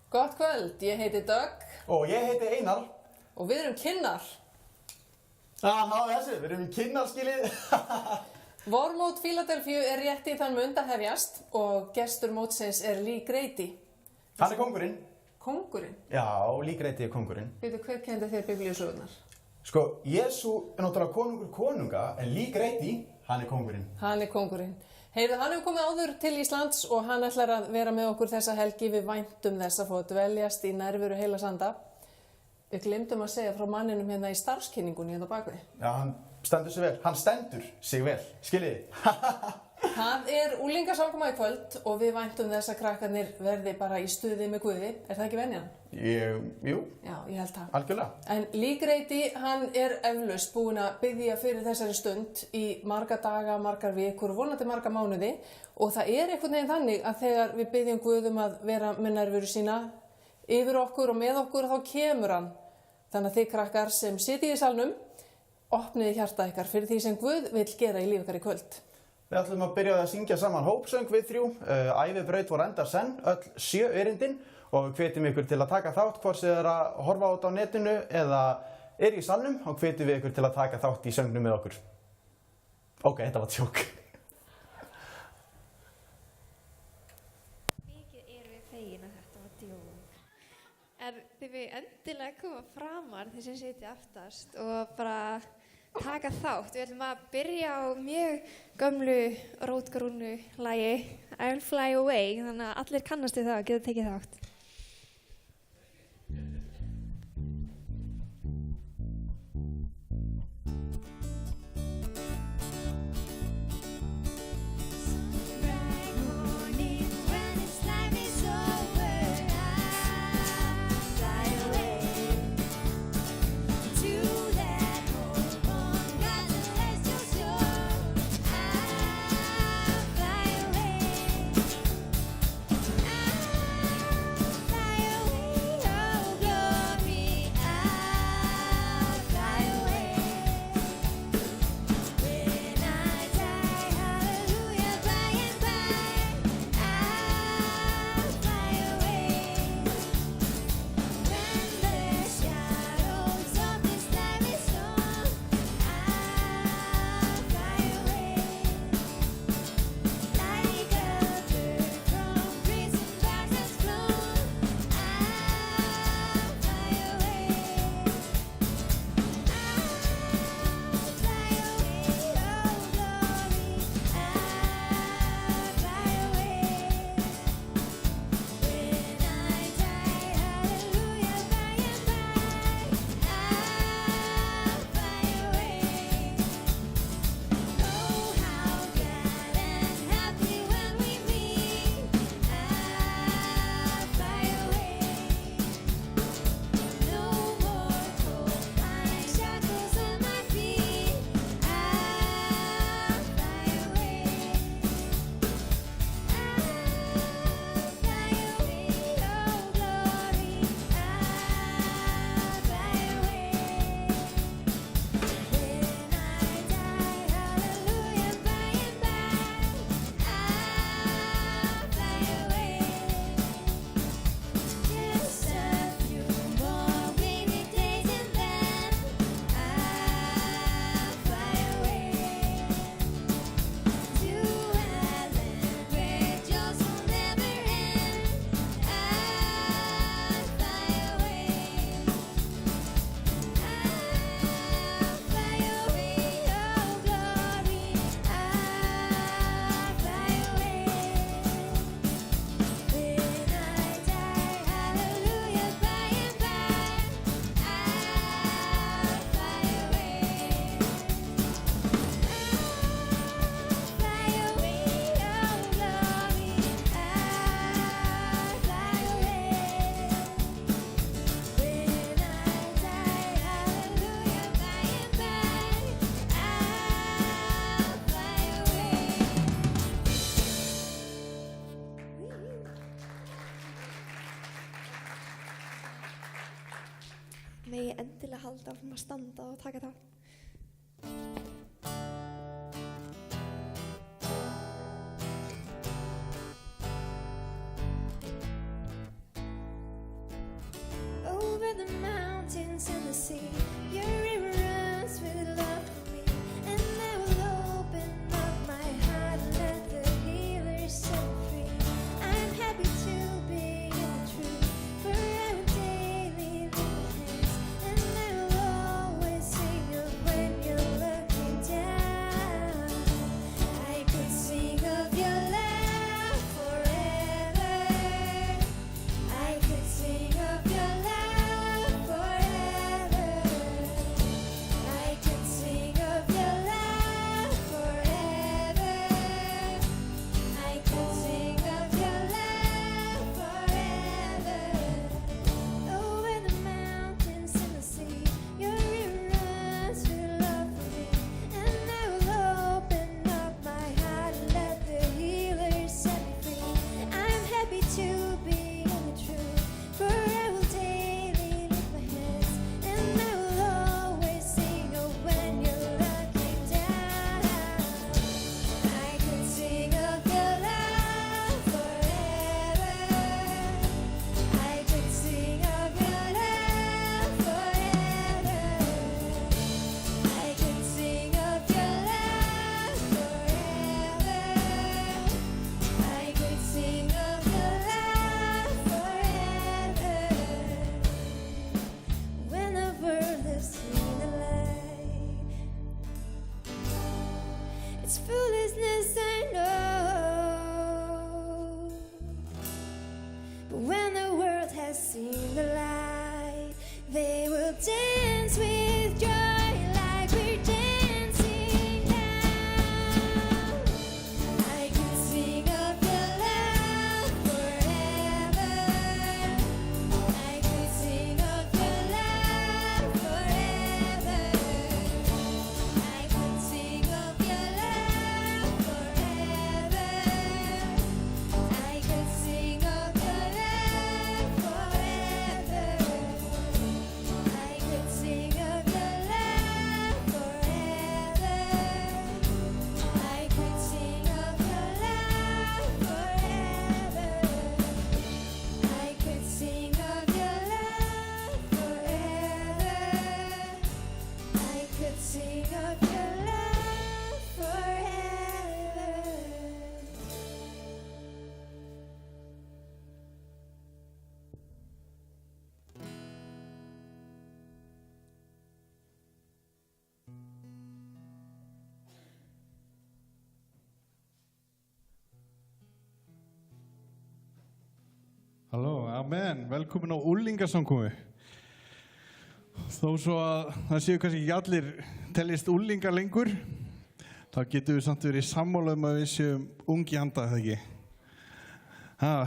Gott kvöld, ég heiti Dögg. Og ég heiti Einar. Og við erum kynnar. Náðu þessu, við erum kynnar skilið. Vormót Philadelphíu er rétt í þann mund að hefjast og gestur mótsins er Lee Grady. Hann er kóngurinn. Kóngurinn? Já, Lee Grady er kóngurinn. Veitu, hver kenndi þér biblíusögurnar? Sko, Jesú er náttúrulega konungur konunga, en Lee Grady, hann er kóngurinn. Hann er kóngurinn. Heyrðu, hann hefur komið áður til Íslands og hann ætlar að vera með okkur þessa helgi. Við væntum þess að fá að dveljast í nærveru heila sanda. Við glemdum að segja frá manninum hérna í starfskynningunni hérna bakvið. Já, hann stendur sig vel. Hann stendur sig vel, skiljiði. Það er unglingasamkoma í kvöld og við væntum þess að krakkarnir verði bara í stuði með Guði. Er það ekki venjan? Jú. Já, ég held það. Algjörlega. En Lee Grady, hann er eflaust búinn að biðja fyrir þessari stund í marga daga, margar vikur, vonandi marga mánuði. Og það er einhvern veginn þannig að þegar við biðjum Guð að vera með nærveru sína yfir okkur og með okkur, þá kemur hann. Þannig að þið krakkar sem sitið í salnum, opniði hjarta ykkar fyrir því sem Guð vill gera í líf ykkar í kvöld. Við ætlum að byrja að syngja saman hópsöng við þrjú. Ævibraut vor enda senn, öll 7 erindin. Og við hvetjum ykkur til að taka þátt hvort þið er að horfa á þetta á netinu eða er í salnum, og hvetjum við ykkur til að taka þátt í söngnum með okkur. Ok, þetta var tjók. Mikið erum við fegin að þetta var djók. En þið við endilega koma framar þeir sem sitja aftast og bara taka þátt. Við ætlum að byrja á mjög gömlu rótgrúnu lagi I'll Fly Away, þannig að allir kannast við það og geta tekið þátt. Megi endilega halda áfram að standa og taka þátt. But when the world has seen the light, they will dance with joy like we're dancing now. I could sing of your love forever. I could sing of your love forever. I could sing of your love forever. I could sing of your love forever. I could sing of your love forever. I could sing of your love forever. I could sing of your love forever. I could sing of your love forever. Halló, amen, velkomin á úlingasamkomu. Þó svo að það séu kannski ekki allir teljist úlingar lengur, þá getum við samt verið sammála að við séum ungi handa, eða ekki?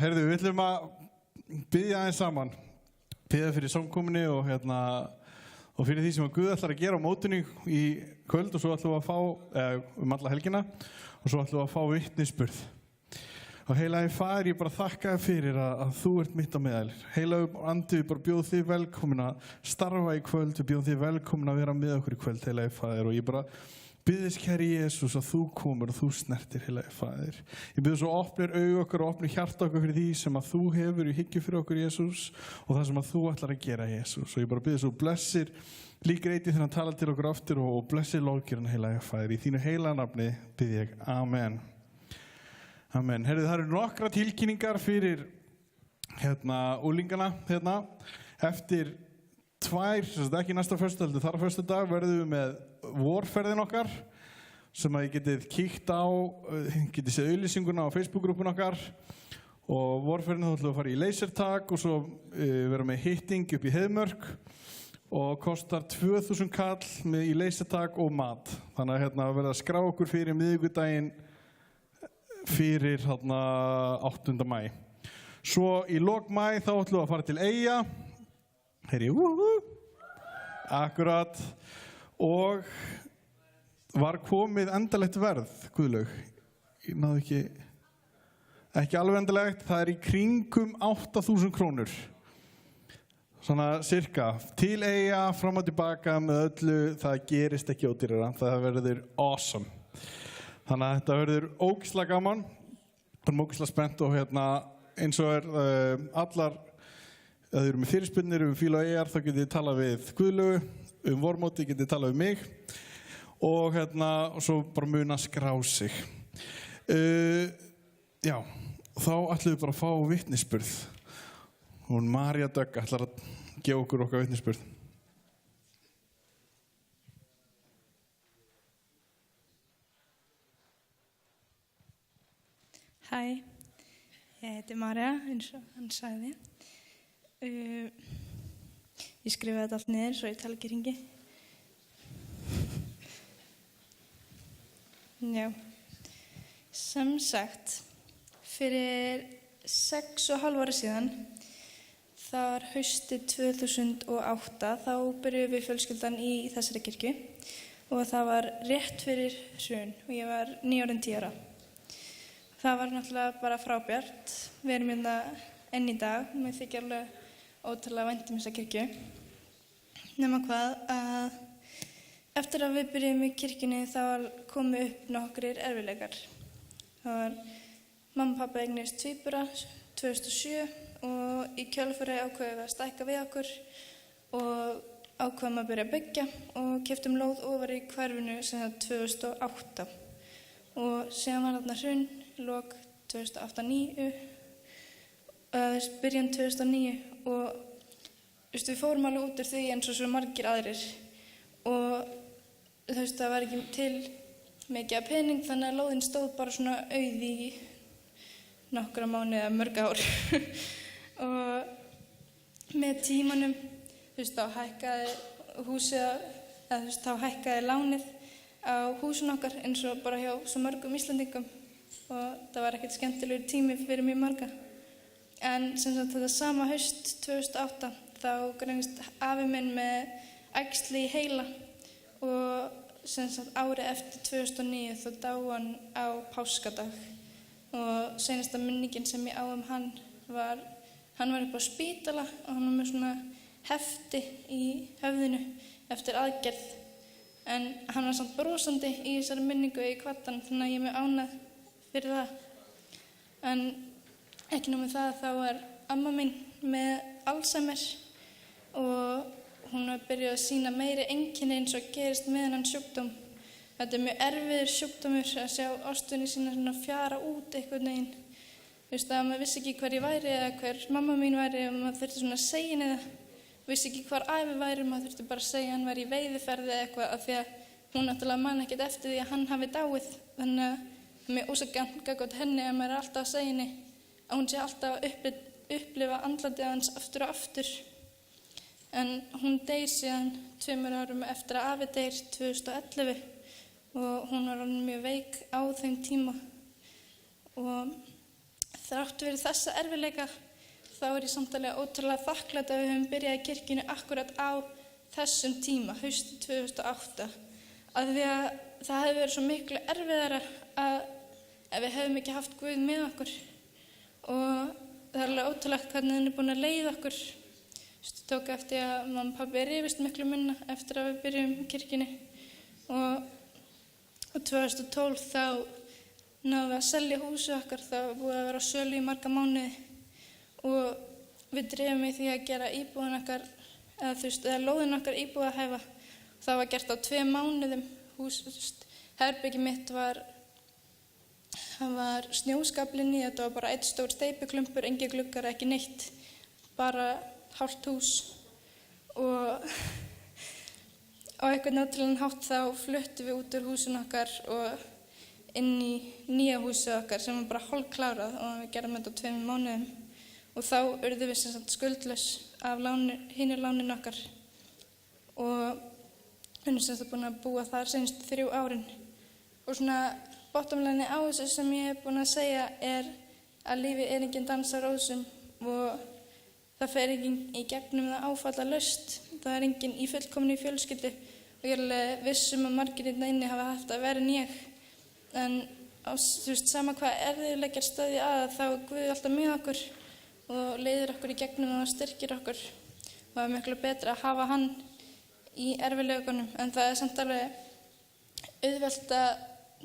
Heyrðu, við ætlum að biðja aðeins saman, biðja fyrir samkomunni og fyrir því sem að Guð ætlar að gera á mótinu í kvöld og svo ætlum við að fá alla helgina og svo ætlum við að fá vitnisburð. Og heilagi Faðir, ég bara þakka þér fyrir að þú ert mitt á meðal. Heilagi Andi, við bara bjóðum þig velkomin að starfa í kvöld, við bjóðum þig velkomin að vera með okkur í kvöld, heilagi Faðir. Og ég bara bið þess, kæri Jesús, að þú komur og þú snertir, heilagi Faðir. Ég bið þess að opnir augu okkar og opnir hjarta okkar fyrir því sem að þú hefur í hyggju fyrir okkur, Jesús, og það sem að þú ætlar að gera, Jesús. Og ég bara bið þess að þú blessir líka reyti þegar hann talar til okkur aftur og blessir lóðgerðan, heilagi Faðir. Í þínu heilaga nafni bið ég, amen. Amen. Herðu, það eru nokkra tilkynningar fyrir úlingana eftir ekki næsta föstudag, heldur þar föstudag verðum við með vorferðin okkar sem að ég getið kíkt á, getið séð auglýsinguna á Facebook-grúpun okkar og vorferðin þá ætlum við að fara í lasertag og svo vera með hitting upp í Heiðmörk og kostar 2000 kall í lasertag og mat. Þannig að verða að skrá okkur fyrir miðvikudaginn fyrir 8. maí. Svo í lok maí þá ætlum við að fara til Eyja. Akkurat. Og var komið endalegt verð, Guðlaug. Ég náðu ekki alveg endalegt. Það er í kringum 8.000 krónur. Svona cirka. Til Eyja, fram og tilbaka með öllu. Það gerist ekki ódýrara. Það verður awesome. Þannig að þetta verður ógeðslega gaman. Við erum ógeðslega spennt og eins og allar, ef þið eru með fyrirspurnir Fíl og Eyjar, þá getið þið talað við Guðlaugu, vormóti getið þið talað við mig og svo bara muna skrá sig. Já, þá ætlum við bara að fá vitnisburð. Hún María Dögg ætlar að gefa okkur okkar vitnisburð. Hæ, ég heiti María, eins og hann sagði. Ég skrifaði þetta allt niður svo ég tala ekki hringi. Já, sem sagt, fyrir 6,5 ári síðan, það var haustið 2008, þá byrjuðum við fjölskyldan í þessari kirkju og það var rétt fyrir hrun og ég var 9 ára en 10 ára. Það var náttúrulega bara frábært. Við erum hérna enn í dag. Mér þykir alveg ótrúlega vænt þessa kirkju. Nema hvað að eftir að við byrjuðum í kirkjunni þá komu upp nokkrir erfiðleikar. Það var mamma og pabbi eignuðust tvíbura 2007 og í kjölfarið ákváðum við að stækka við okkur og ákváðum að byrja að byggja og keyptum lóð ofar í hverfinu sem 2008. Og síðan var þarna hrun lok 2008-2009 byrjan 2009 og við fórum alveg út úr því eins og svo margir aðrir og það var ekki til mikið af pening þannig að lóðin stóð bara svona auð í nokkra mánuði eða mörg ár með tímanum, þá hækkaði húsið, eða þá hækkaði lánið á húsin okkar eins og bara hjá svo mörgum Íslendingum og það var ekkert skemmtilegur tími fyrir mjög marga. En sem sagt þetta sama haust 2008 þá greinist afi minn með æxli í heila og sem sagt árið eftir 2009 þá dó hann á páskadag og seinasta minningin sem ég á hann var upp á spítala og hann var með svona hefti í höfðinu eftir aðgerð en hann var samt brosandi í þessari minningu í kvartan þannig að ég er mjög ánægð fyrir það. En ekki nóg með það, þá var amma mín með Alzheimer og hún var byrjuð að sýna meiri einkenni eins og gerist með þennan sjúkdóm. Þetta er mjög erfiður sjúkdómur að sjá ástvini sína svona fjara út einhvern veginn. Að maður vissi ekki hver ég væri eða hver mamma mín væri og maður þurfti svona að segja henni það. Vissi ekki hvar æfi væri, maður þurfti bara að segja hann væri í veiðiferði eða eitthvað af því að hún náttúrulega man ekkert eftir því að hann hafi dáið. Þannig að það er mjög ósanngjarnt gagnvart henni að maður er alltaf að segja henni að hún sé alltaf að upplifa andlatið hans aftur og aftur. En hún deyr síðan 2 árum eftir að afi deyr 2011 og hún var orðin mjög veik á þeim tíma. Og þrátt fyrir þessa erfiðleika þá er ég samtalið ótrúlega þakklát að við höfum byrjað í kirkjunni akkurat á þessum tíma, hausti 2008. Af því að það hefði verið svo miklu erfiðara ef við hefðum ekki haft Guð með okkur. Og það er alveg ótrúlegt hvernig hann er búinn að leiða okkur. Ég tók eftir að mamma og pabbi rifist miklu minna eftir að við byrjum í kirkjunni. Og 2012 þá náðum við að selja húsið okkar, það var búið að vera á sölu í marga mánuði. Og við drifum í því að gera íbúðin okkar, eða lóðin okkar íbúðahæfa. Það var gert á 2 mánuðum. Herbyggi mitt var snjóskaflinni, þetta var bara 1 stór steypuklumpur, engin gluggar, ekki neitt, bara hálft hús. Og á einhvern náttúrulegan hátt þá fluttum við út úr húsin okkar og inn í nýja húsið okkar sem var bara hálfklárað og við gerðum þetta á 2 mánuðum. Og þá urðum við sem sagt skuldlaus af hinu lánin okkar og við erum sem sagt búin að búa þar seinustu 3 árin. Og svona bottomline á þessu sem ég hef búin að segja er að lífið er engin dans á rósum og það fer enginn í gegnum það áfallalaust. Það er enginn í fullkominni fjölskyldu og ég er alveg viss að margir hérna inni hafa haft að vera en ég. En sama hvað erfiðleikar steðja að þá er Guð alltaf með okkur og leiðir okkur í gegnum og styrkir okkur. Og það er miklu betra að hafa hann í erfiðleikunum en það er samt alveg auðvelt að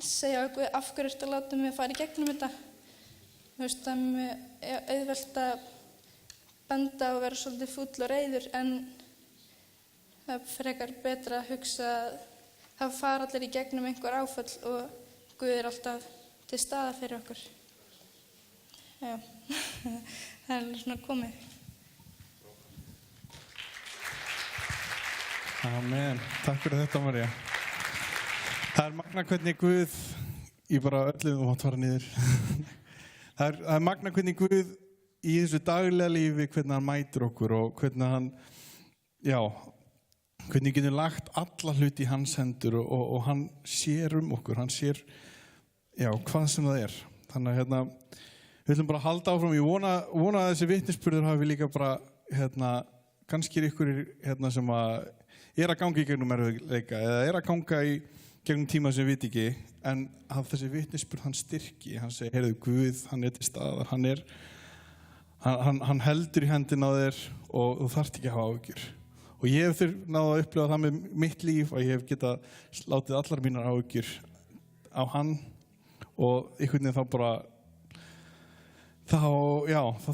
segja okkur af hverju ertu að láta mig að fara í gegnum þetta. Það er auðvelt að benda og vera svolítið fúll og reiður en það er frekar betra að hugsa að það fara allir í gegnum einhver áföll og Guð er alltaf til staðar fyrir okkur. Já, það er alveg svona komið. Amen. Takk fyrir þetta, María. Það er magna hvernig Guð, ég bara öllum þú mátt fara niður. Það er magna hvernig Guð í þessu daglega lífi, hvernig hann mætir okkur og hvernig hann, hvernig getur lagt alla hluti í hans hendur og hann sér okkur, hann sér, hvað sem það er. Þannig að við ætlum bara að halda áfram. Ég vona að þessi vitnisburður hafi líka bara, kannski er ykkur sem að er að ganga í gegnum erfiðleika eða er að ganga í gegnum tíma sem við veit ekki, en að þessi vitnisburð hann styrki, hann segir, heyrðu Guð, hann er til staðar, hann heldur í hendina á þér og þú þarft ekki að hafa áhyggjur. Og ég hef náð að upplifa það með mitt líf að ég hef getað látið allar mínar áhyggjur á hann og einhvern veginn þá bara, þá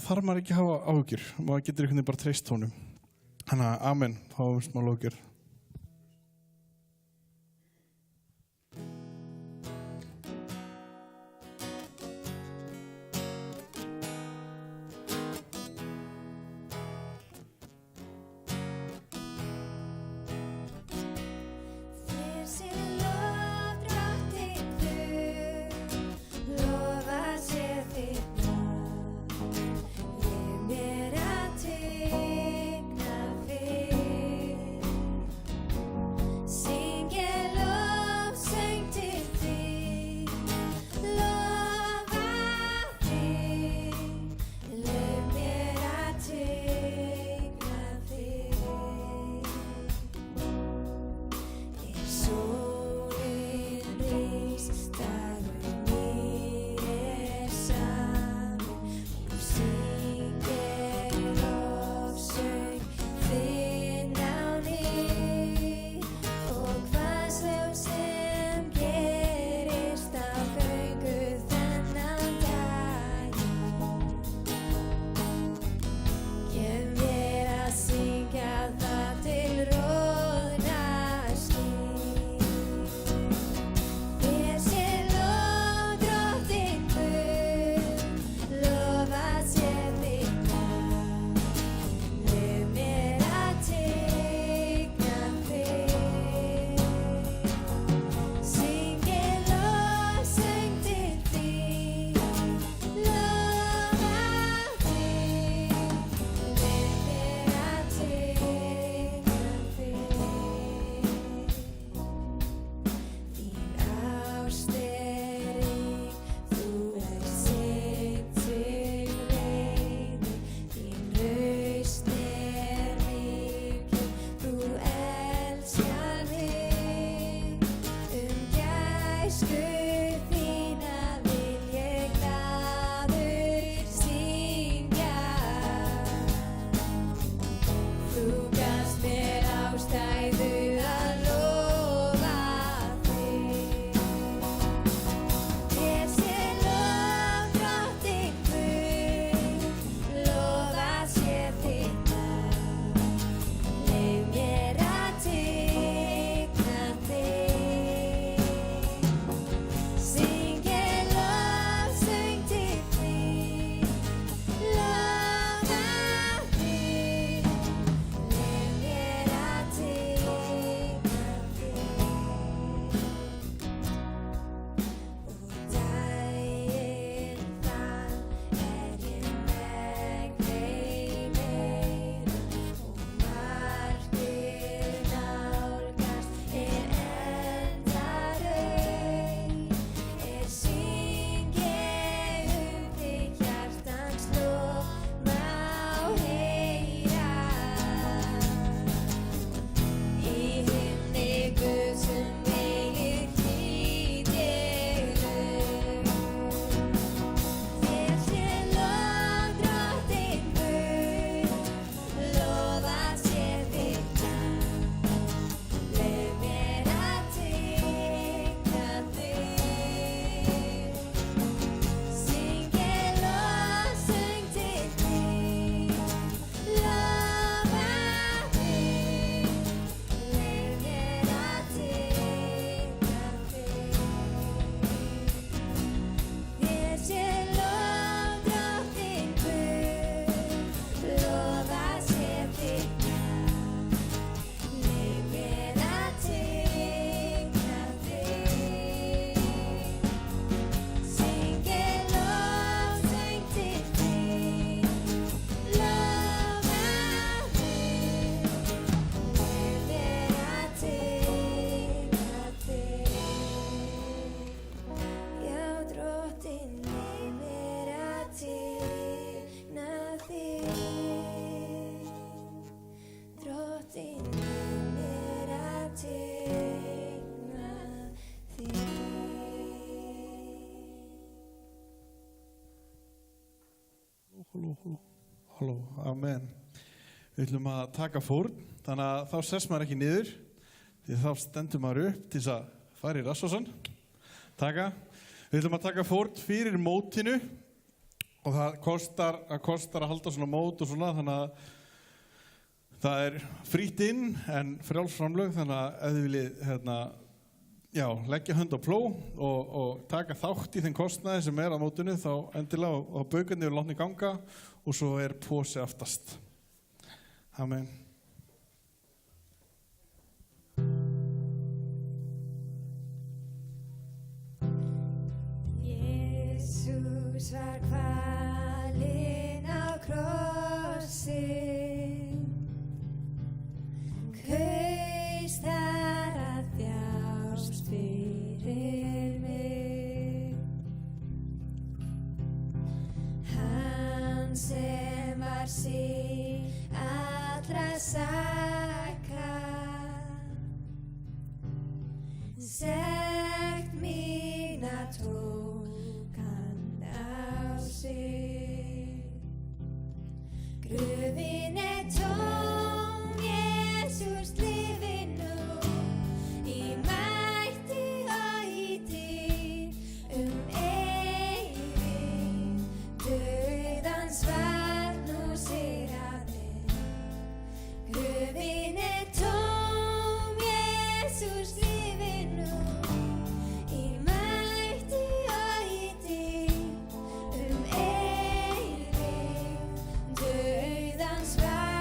þarf maður ekki að hafa áhyggjur, maður getur einhvern veginn bara treyst honum. Þannig að amen, þá er smá lókjör. Mér að til Halló, amen. Við ætlum að taka fórn, þannig að þá sest maður ekki niður, því þá stendur maður upp til þess að fara í rassvasann. Við ætlum að taka fórn fyrir mótinu og það kostar að halda svona mót og svona, þannig að það er frítt inn en frjáls framlög, þannig að ef þið viljið leggja hönd á plóg og taka þátt í þeim kostnaði sem er á mótinu, þá endilega og baukarnir eru látnir ganga og svo er posi aftast. Amen. Jesús var kvalinn á krossi, kaus þar að þjást fyrir mig. Hann sem var sín allra saka, sekt mína tók hann á sig. Gröfin er tóm, Jesús lifir nú, í mætti og í dýrð eilífð. Dauðans vald nú sigraði. Gröfin er tóm, Jesús lifir nú, í mætti og í dýrð eilífð. Dauðans vald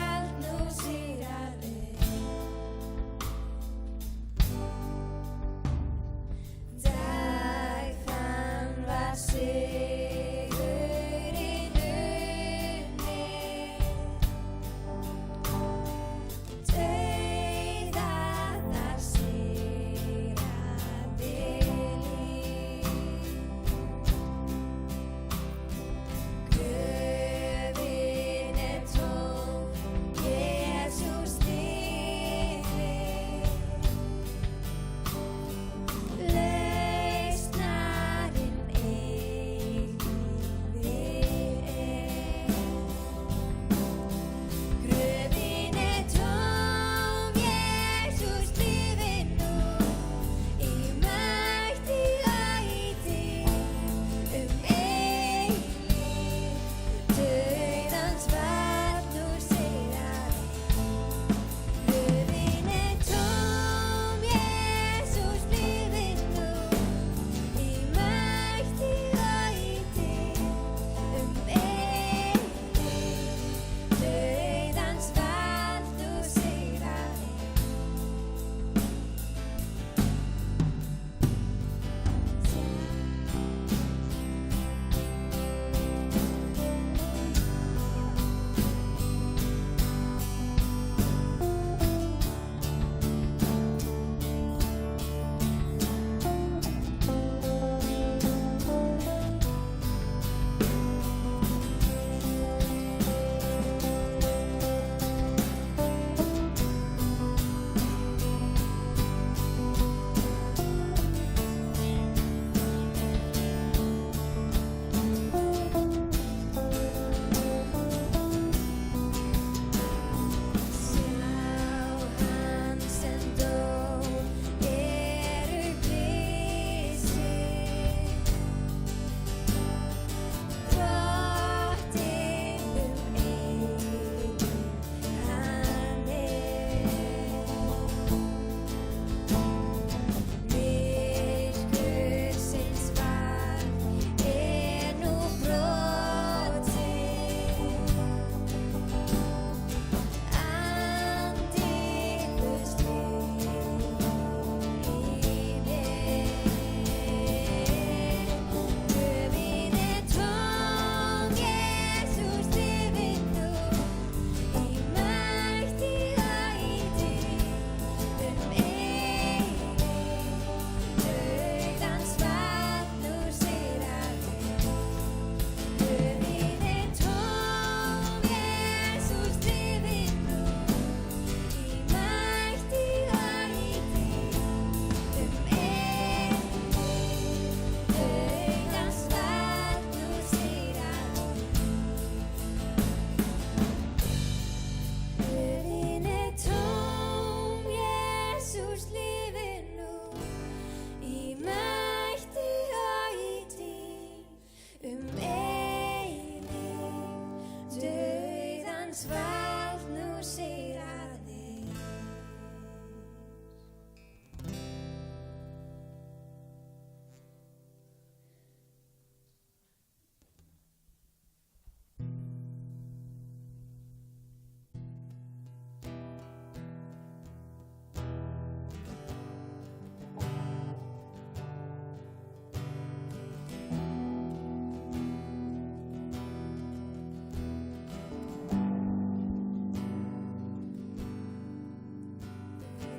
hans vald nú sigraðir.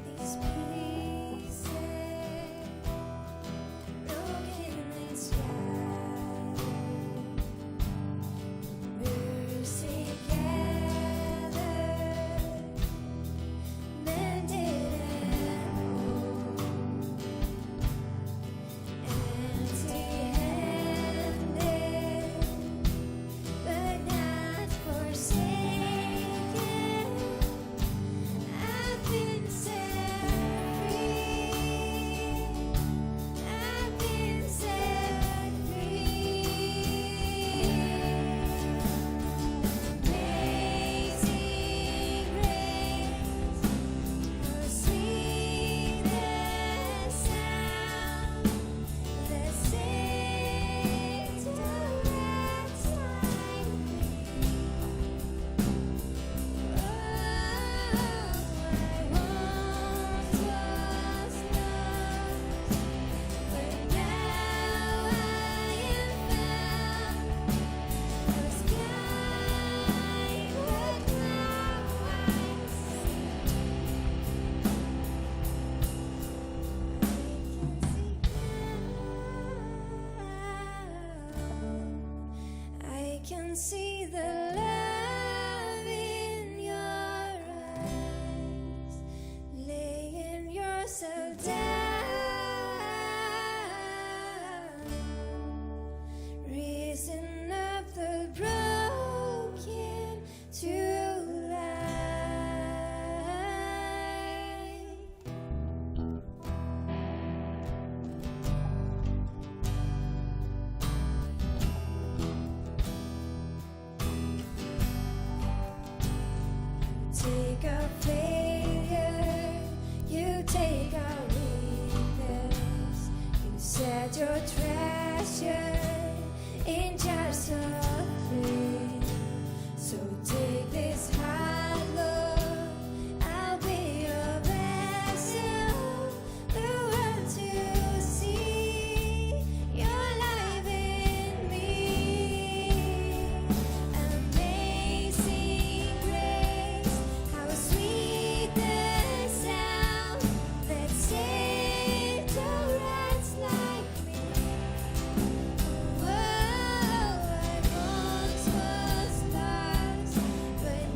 These pieces broken and scattered, we're together, mended and whole, empty-handed, but not forsaken. I've been set free. I've been set free. Amazing grace, how sweet the sound that saved a wretch like me. I once was lost, but now I am found. The sky would now I can see the love in your eyes, laying yourself down, raising up the broken to life. Take our failure, you take our weakness. You set your treasure in jars of clay. So take this heart, Lord, I'll be your vessel, the world to see your life in me. Amazing grace, how sweet the sound that saved a wretch like me. Whoa, I once was lost, but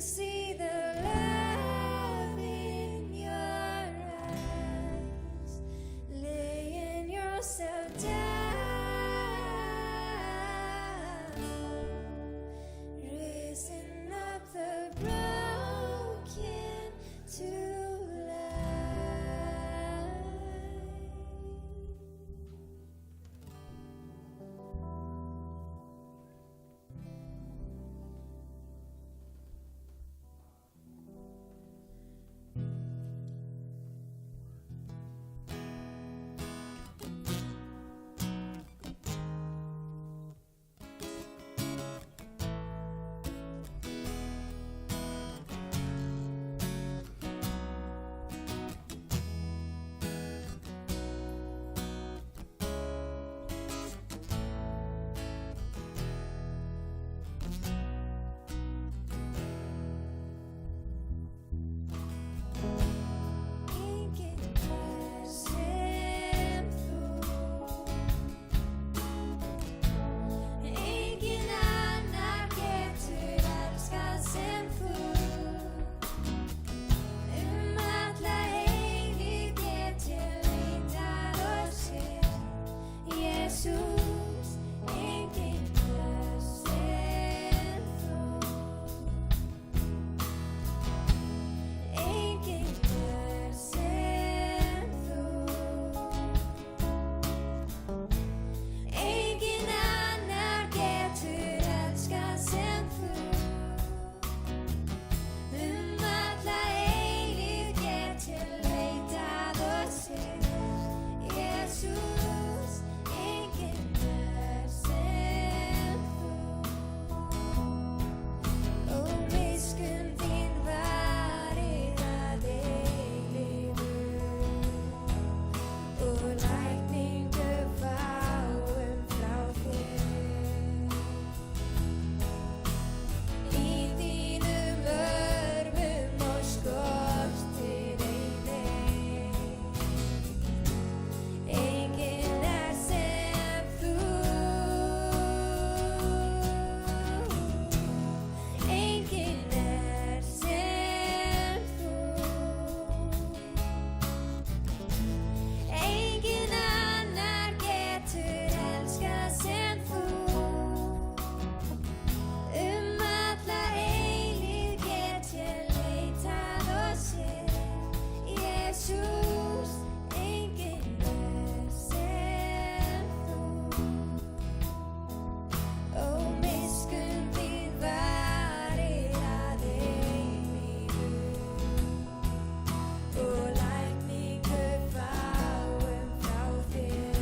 see the love in your eyes, laying yourself down, raising up the broken to life. Enginn er sem þú, enginn annar getur elskað sem þú, alla eilífð get ég leitað og séð, Jesús, enginn er sem þú. Enginn er sem þú, enginn annar getur elskað sem þú, alla eilífð get ég leitað og séð, Jesús, enginn er sem þú. Og miskunn þín varir að eilífu, og lækningu fáum frá þér. Í þínum örmum og skortir einnig, enginn er sem þú. Enginn er sem þú, enginn annar getur elskað sem þú, alla eilífð get ég leitað og séð, Jesús, enginn er sem þú. Og miskunn þín varir að eilífu, og lækningu fáum frá þér.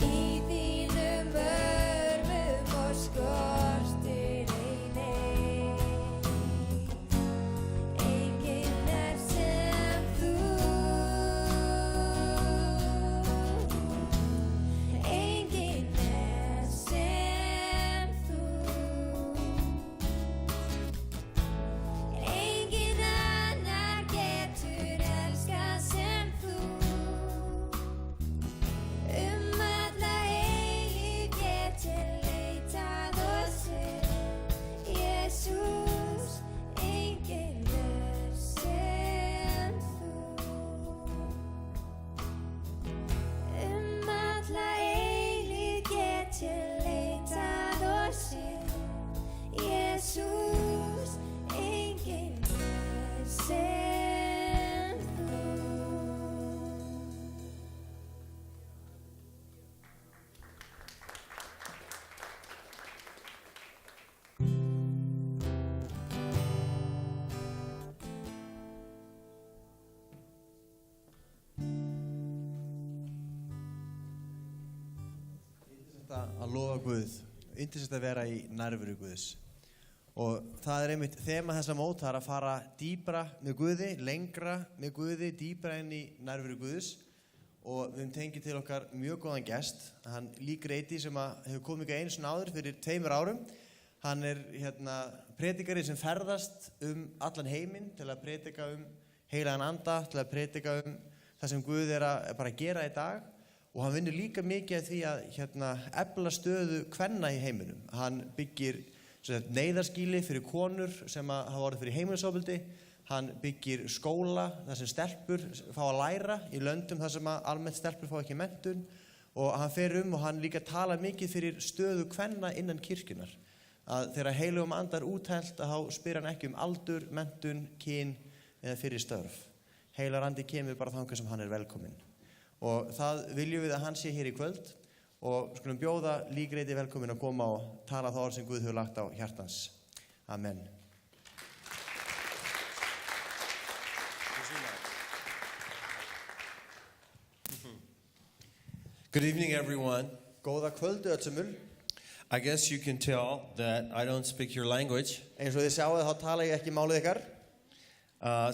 Í þínum örmum og skortir einnig, enginn er sem þú. Enginn er sem þú, enginn annar getur elskað sem þú, alla eilífð get ég leitað og séð, Jesús, enginn er sem þú. Alla eilífð get ég leitað og séð, Jesús, enginn er sem þú. Að lofa Guð, yndislegt að vera í nærveru Guðs. Og það er einmitt þema þessa mótar að fara dýpra með Guði, lengra með Guði, dýpra inn í nærveru Guðs. Og við höfum tengið til okkar mjög góðan gest, hann Lík Reiti sem hefur komið ekki einu sinni áður fyrir 2 árum. Hann er predikari sem ferðast allan heiminn til að predika heilagan anda, til að predika það sem Guð er að bara gera í dag. Og hann vinnur líka mikið að því að efla stöðu kvenna í heiminum. Hann byggir neyðarskýli fyrir konur sem hafa orðið fyrir heimilisofbeldi. Hann byggir skóla þar sem stelpur fá að læra í löndum þar sem almennt stelpur fá ekki menntun. Og hann fer og hann líka talar mikið fyrir stöðu kvenna innan kirkjunar. Að þegar heilugum andar úthelt að þá spyr hann ekki aldur, menntun, kyn eða fyrir störf. Heilar andi kemur bara þangað sem hann velkominn. Og það viljum við að hann sé hér í kvöld og skulum bjóða Lígreiti velkominn að koma og tala það orð sem Guð hefur lagt á hjartans. Amen. Good evening, everyone. Góða kvöldu öllsumul. I guess you can tell that I don't speak your language. Eins og þið sjáuð þá tala ég ekki málið ykkar.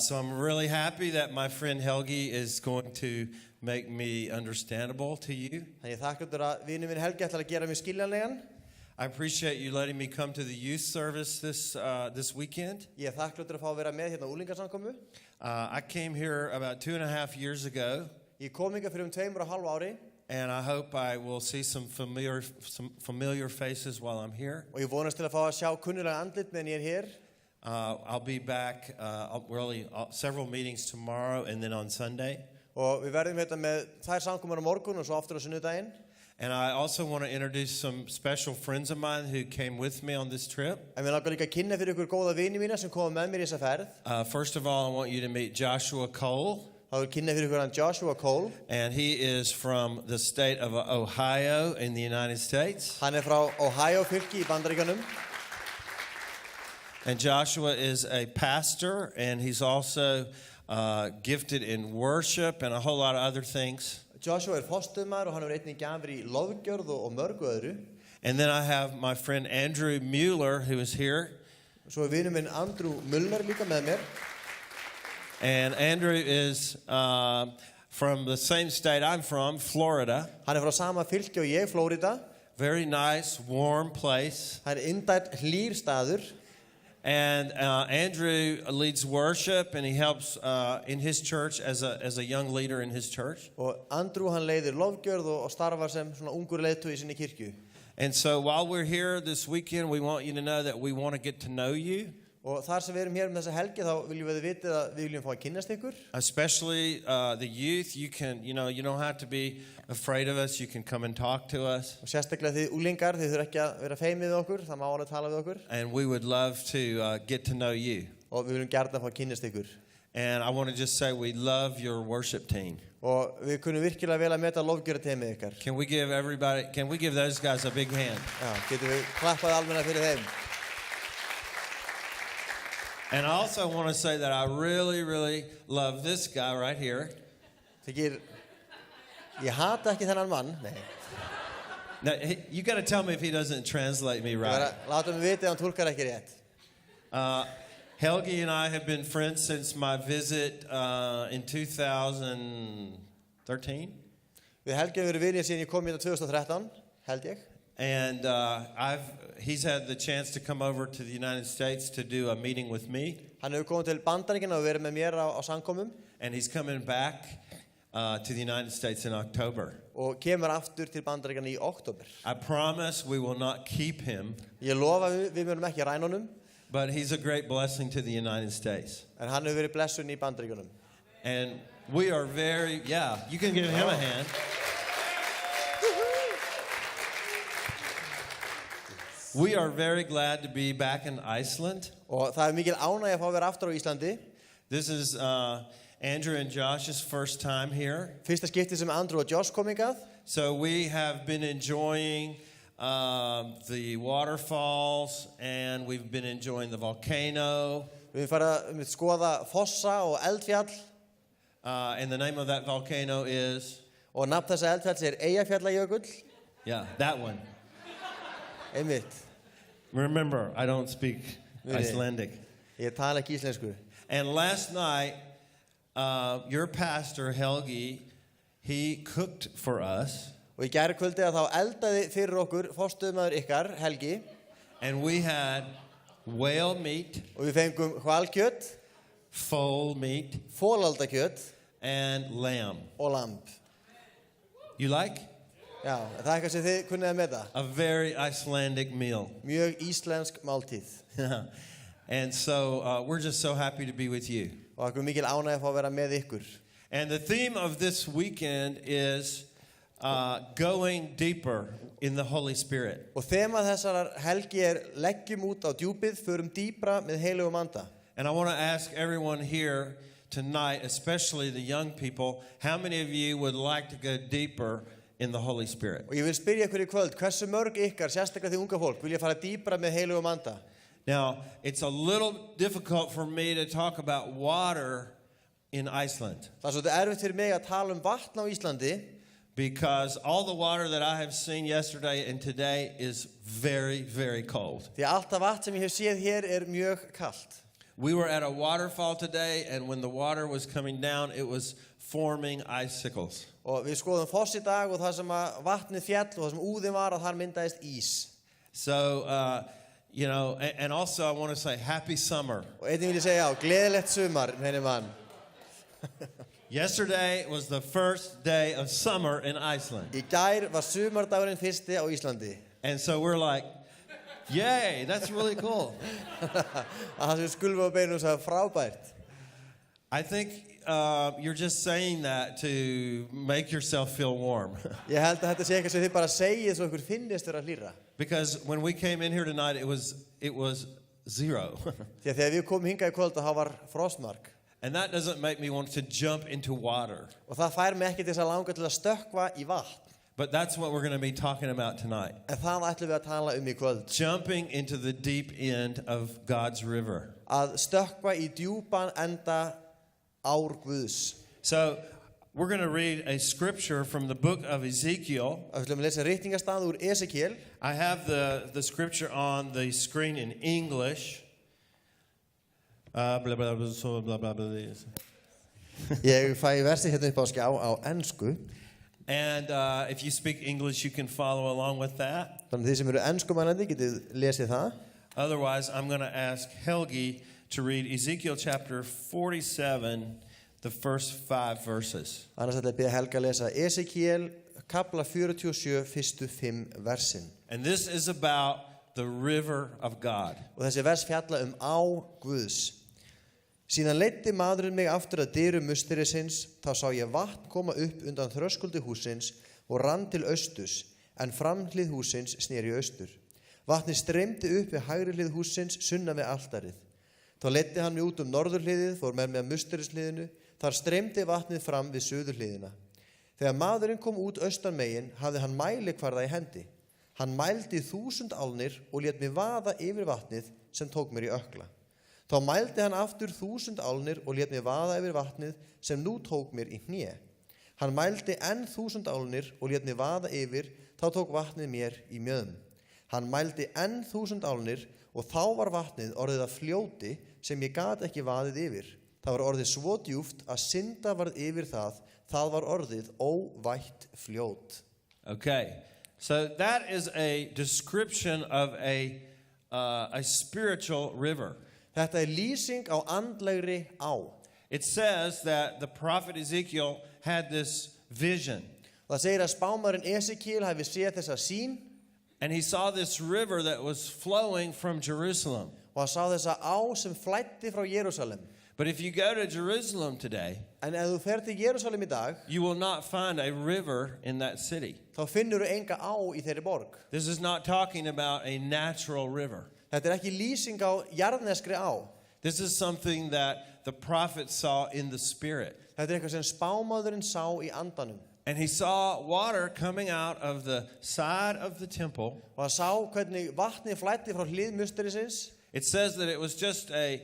So I'm really happy that my friend Helgi is going to make me understandable to you. Þannig þakkláttur að vinur minn Helgi ætlar að gera mig skiljanlegan. I appreciate you letting me come to the youth service this weekend. Ég þakkláttur að fá að vera með hérna úlingasamkomu. I came here about 2.5 years ago. Ég kom hingað fyrir 2,5 ári. And I hope I will see some familiar faces while I'm here. Og ég vonast til að fá að sjá kunnulega andlit meðan ég hér. I'll be back several meetings tomorrow and then on Sunday. Og við verðum hérna með 2 samkomur á morgun og svo aftur á sunnudaginn. And I also want to introduce some special friends of mine who came with me on this trip. En við langar líka að kynna fyrir ykkur góða vini mína sem koma með mér í þessa ferð. First of all, I want you to meet Joshua Cole. Þá vil kynna fyrir ykkur hann Joshua Cole. And he is from the state of Ohio in the United States. Hann frá Ohio fylki í Bandaríkjunum. And Joshua is a pastor, and he's also gifted in worship and a whole lot of other things. Joshua forstöðumaður og hann einnig gjafir í lofgjörð og mörgu öðru. And then I have my friend Andrew Mueller who is here. Svo vinur minn Andrew Mueller líka með mér. And Andrew is from the same state I'm from, Florida. Hann frá sama fylki og ég, Florida. Very nice, warm place. Það indæll hlýr staður. And Andrew leads worship, and he helps in his church as a young leader in his church. Og Andrew hann leiðir lofgjörð og starfar sem svona ungur leiðtogi í sinni kirkju. And so while we're here this weekend, we want you to know that we want to get to know you. Og þar sem við hér þessa helgi þá viljum við vitið að við viljum fá að kynnast ykkur. Especially the youth, you don't have to be afraid of us. You can come and talk to us. Og sérstaklega þið úlingar, þið þurfa ekki að vera feimið við okkur, það má alveg tala við okkur. And we would love to get to know you. Og við viljum gjarna fá að kynnast ykkur. And I want to just say we love your worship team. Og við kunum virkilega vel að meta lofgjörðateymið ykkar. Can we give those guys a big hand? Já, getum við klappað almenna fyrir þeim. And I also want to say that I really, really love this guy right here. Ég hata ekki þennan mann. Nei. Now, you got to tell me if he doesn't translate me right. Látum við vitið að hann túlkar ekki rétt. Helgi and I have been friends since my visit in 2013. Við Helgi hefur verið vinir síðan ég kom hérna 2013, held ég. And he's had the chance to come over to the United States to do a meeting with me. Hann hefur komið til Bandaríkjanna og verið með mér á samkomum. And he's coming back to the United States in October. Og kemur aftur til Bandaríkjanna í október. I promise we will not keep him. Ég lofa við munum ekki ræna honum. But he's a great blessing to the United States. En hann hefur verið blessun í Bandaríkjunum. And we are very, you can give him a hand. We are very glad to be back in Iceland. Og það mikil ánægja að fá að vera aftur á Íslandi. This is Andrew and Josh's first time here. Fyrsta skipti sem Andrew og Josh kom hingað. So we have been enjoying the waterfalls, and we've been enjoying the volcano. Við farið að skoða fossa og eldfjall. And the name of that volcano is? Og nafn þessa eldfjalls Eyjafjallajökull. Yeah, that one. Einmitt. Remember, I don't speak Icelandic. Ég tala ekki íslensku. And last night, your pastor, Helgi, he cooked for us. Og í gærkvöldi að þá eldaði fyrir okkur forstöðumaður ykkar, Helgi. And we had whale meat. Og við fengum hvalkjöt. Foal meat. Folaldakjöt. And lamb. Og lamb. You like? Já, það eitthvað sem þið kunnið að meta. A very Icelandic meal. Mjög íslensk máltíð. And so we're just so happy to be with you. Og það er mikil ánægja að fá að vera með ykkur. And the theme of this weekend is going deeper in the Holy Spirit. Og þemað þessarar helgi leggjum út á djúpið, förum dýpra með heilugum anda. And I want to ask everyone here tonight, especially the young people, how many of you would like to go deeper in the Holy Spirit? Og ég vil spyrja ykkur í kvöld, hversu mörg ykkar, sérstaklega því unga fólk, vilja fara dýpra með heilugum anda? Now, it's a little difficult for me to talk about water in Iceland Það er svolítið erfitt fyrir mig að tala vatn á Íslandi because all the water that I have seen yesterday and today is very, very cold. því að allt af vatn sem ég hef séð hér mjög kalt. We were at a waterfall today, and when the water was coming down, it was forming icicles. Og við skoðum foss í dag og það sem að vatnið fjall og það sem úðin var að þar myndaðist ís. So, you know, and also I want to say happy summer. Og einnig vil ég segja gleðilegt sumar, henni mann. Yesterday was the first day of summer in Iceland. Í gær var sumardagurinn fyrsti á Íslandi. And so we're like, yay, that's really cool. Það sem skulfa á beinum svo frábært. I think you're just saying that to make yourself feel warm. Ég held að þetta sé eitthvað sem þið bara segið svo ykkur finnist vera hlýra. Because when we came in here tonight, it was 0. Því að þegar við komum hingað í kvöld þá var frostmark. And that doesn't make me want to jump into water. Og það fær mig ekki til þess að langa til að stökkva í vatn. But that's what we're going to be talking about tonight. En það ætlum við að tala í kvöld. Jumping into the deep end of God's river. Að stökkva í djúpan enda ár Guðs. So we're going to read a scripture from the book of Ezekiel. Við ætlum að lesa ritningarstað úr Esekiel. I have the scripture on the screen in English. Blah, blah, blah, blah, blah, blah, blah. Ég fæ versi hérna upp á skjá á ensku. And if you speak English, you can follow along with that. Þannig þið sem eru enskumælandi getið lesið það. Otherwise, I'm going to ask Helgi to read Ezekiel chapter 47, the first 5 verses. Annars ætla ég að biðja Helga að lesa Esekiel kapla 47 fyrstu 5 versin. And this is about the river of God. Og þessi vers fjalla á Guðs. Síðan leiddi maðurinn mig aftur að dyrum musterisins, þá sá ég vatn koma upp undan þröskuldi húsins og rann til austurs, en framhlið húsins sneri austur. Vatnið streymdi upp við hægri hlið húsins sunnan við altarið. Þá leiddi hann mig út norðurhliðið, fór með musterisliðinu, þar streymdi vatnið fram við suðurhliðina. Þegar maðurinn kom út austan megin, hafði hann mælikvarða í hendi. Hann mældi 1000 álnir og lét mig vaða yfir vatnið sem tók mér í ökla. Þá mældi hann aftur 1000 álnir og lét mig vaða yfir vatnið sem nú tók mér í hné. Hann mældi enn 1000 álnir og lét mig vaða yfir, þá tók vatnið mér í mjöðum. Hann mældi enn 1000 álnir og þá var vatnið orðið að fljóti sem ég gat ekki vaðið yfir. Það var orðið svo djúpt að synda varð yfir það, það var orðið óvætt fljót. Okay, so that is a description of a spiritual river. Þetta lýsing á andlegri á. It says that the prophet Ezekiel had this vision. Það segir að spámaðurinn Esekiel hafi séð þessa sýn. And he saw this river that was flowing from Jerusalem. Og hann sá þessa á sem flæddi frá Jerúsalem. But if you go to Jerusalem today, en ef þú fer til Jerúsalem í dag, you will not find a river in that city. Þá finnur þú enga á í þeirri borg. This is not talking about a natural river. Þetta ekki lýsing á jarðneskri á. This is something that the prophet saw in the spirit. Þetta eitthvað sem spámaðurinn sá í andanum. And he saw water coming out of the side of the temple. Og hann sá hvernig vatnið flæddi frá hlið musterisins. It says that it was just a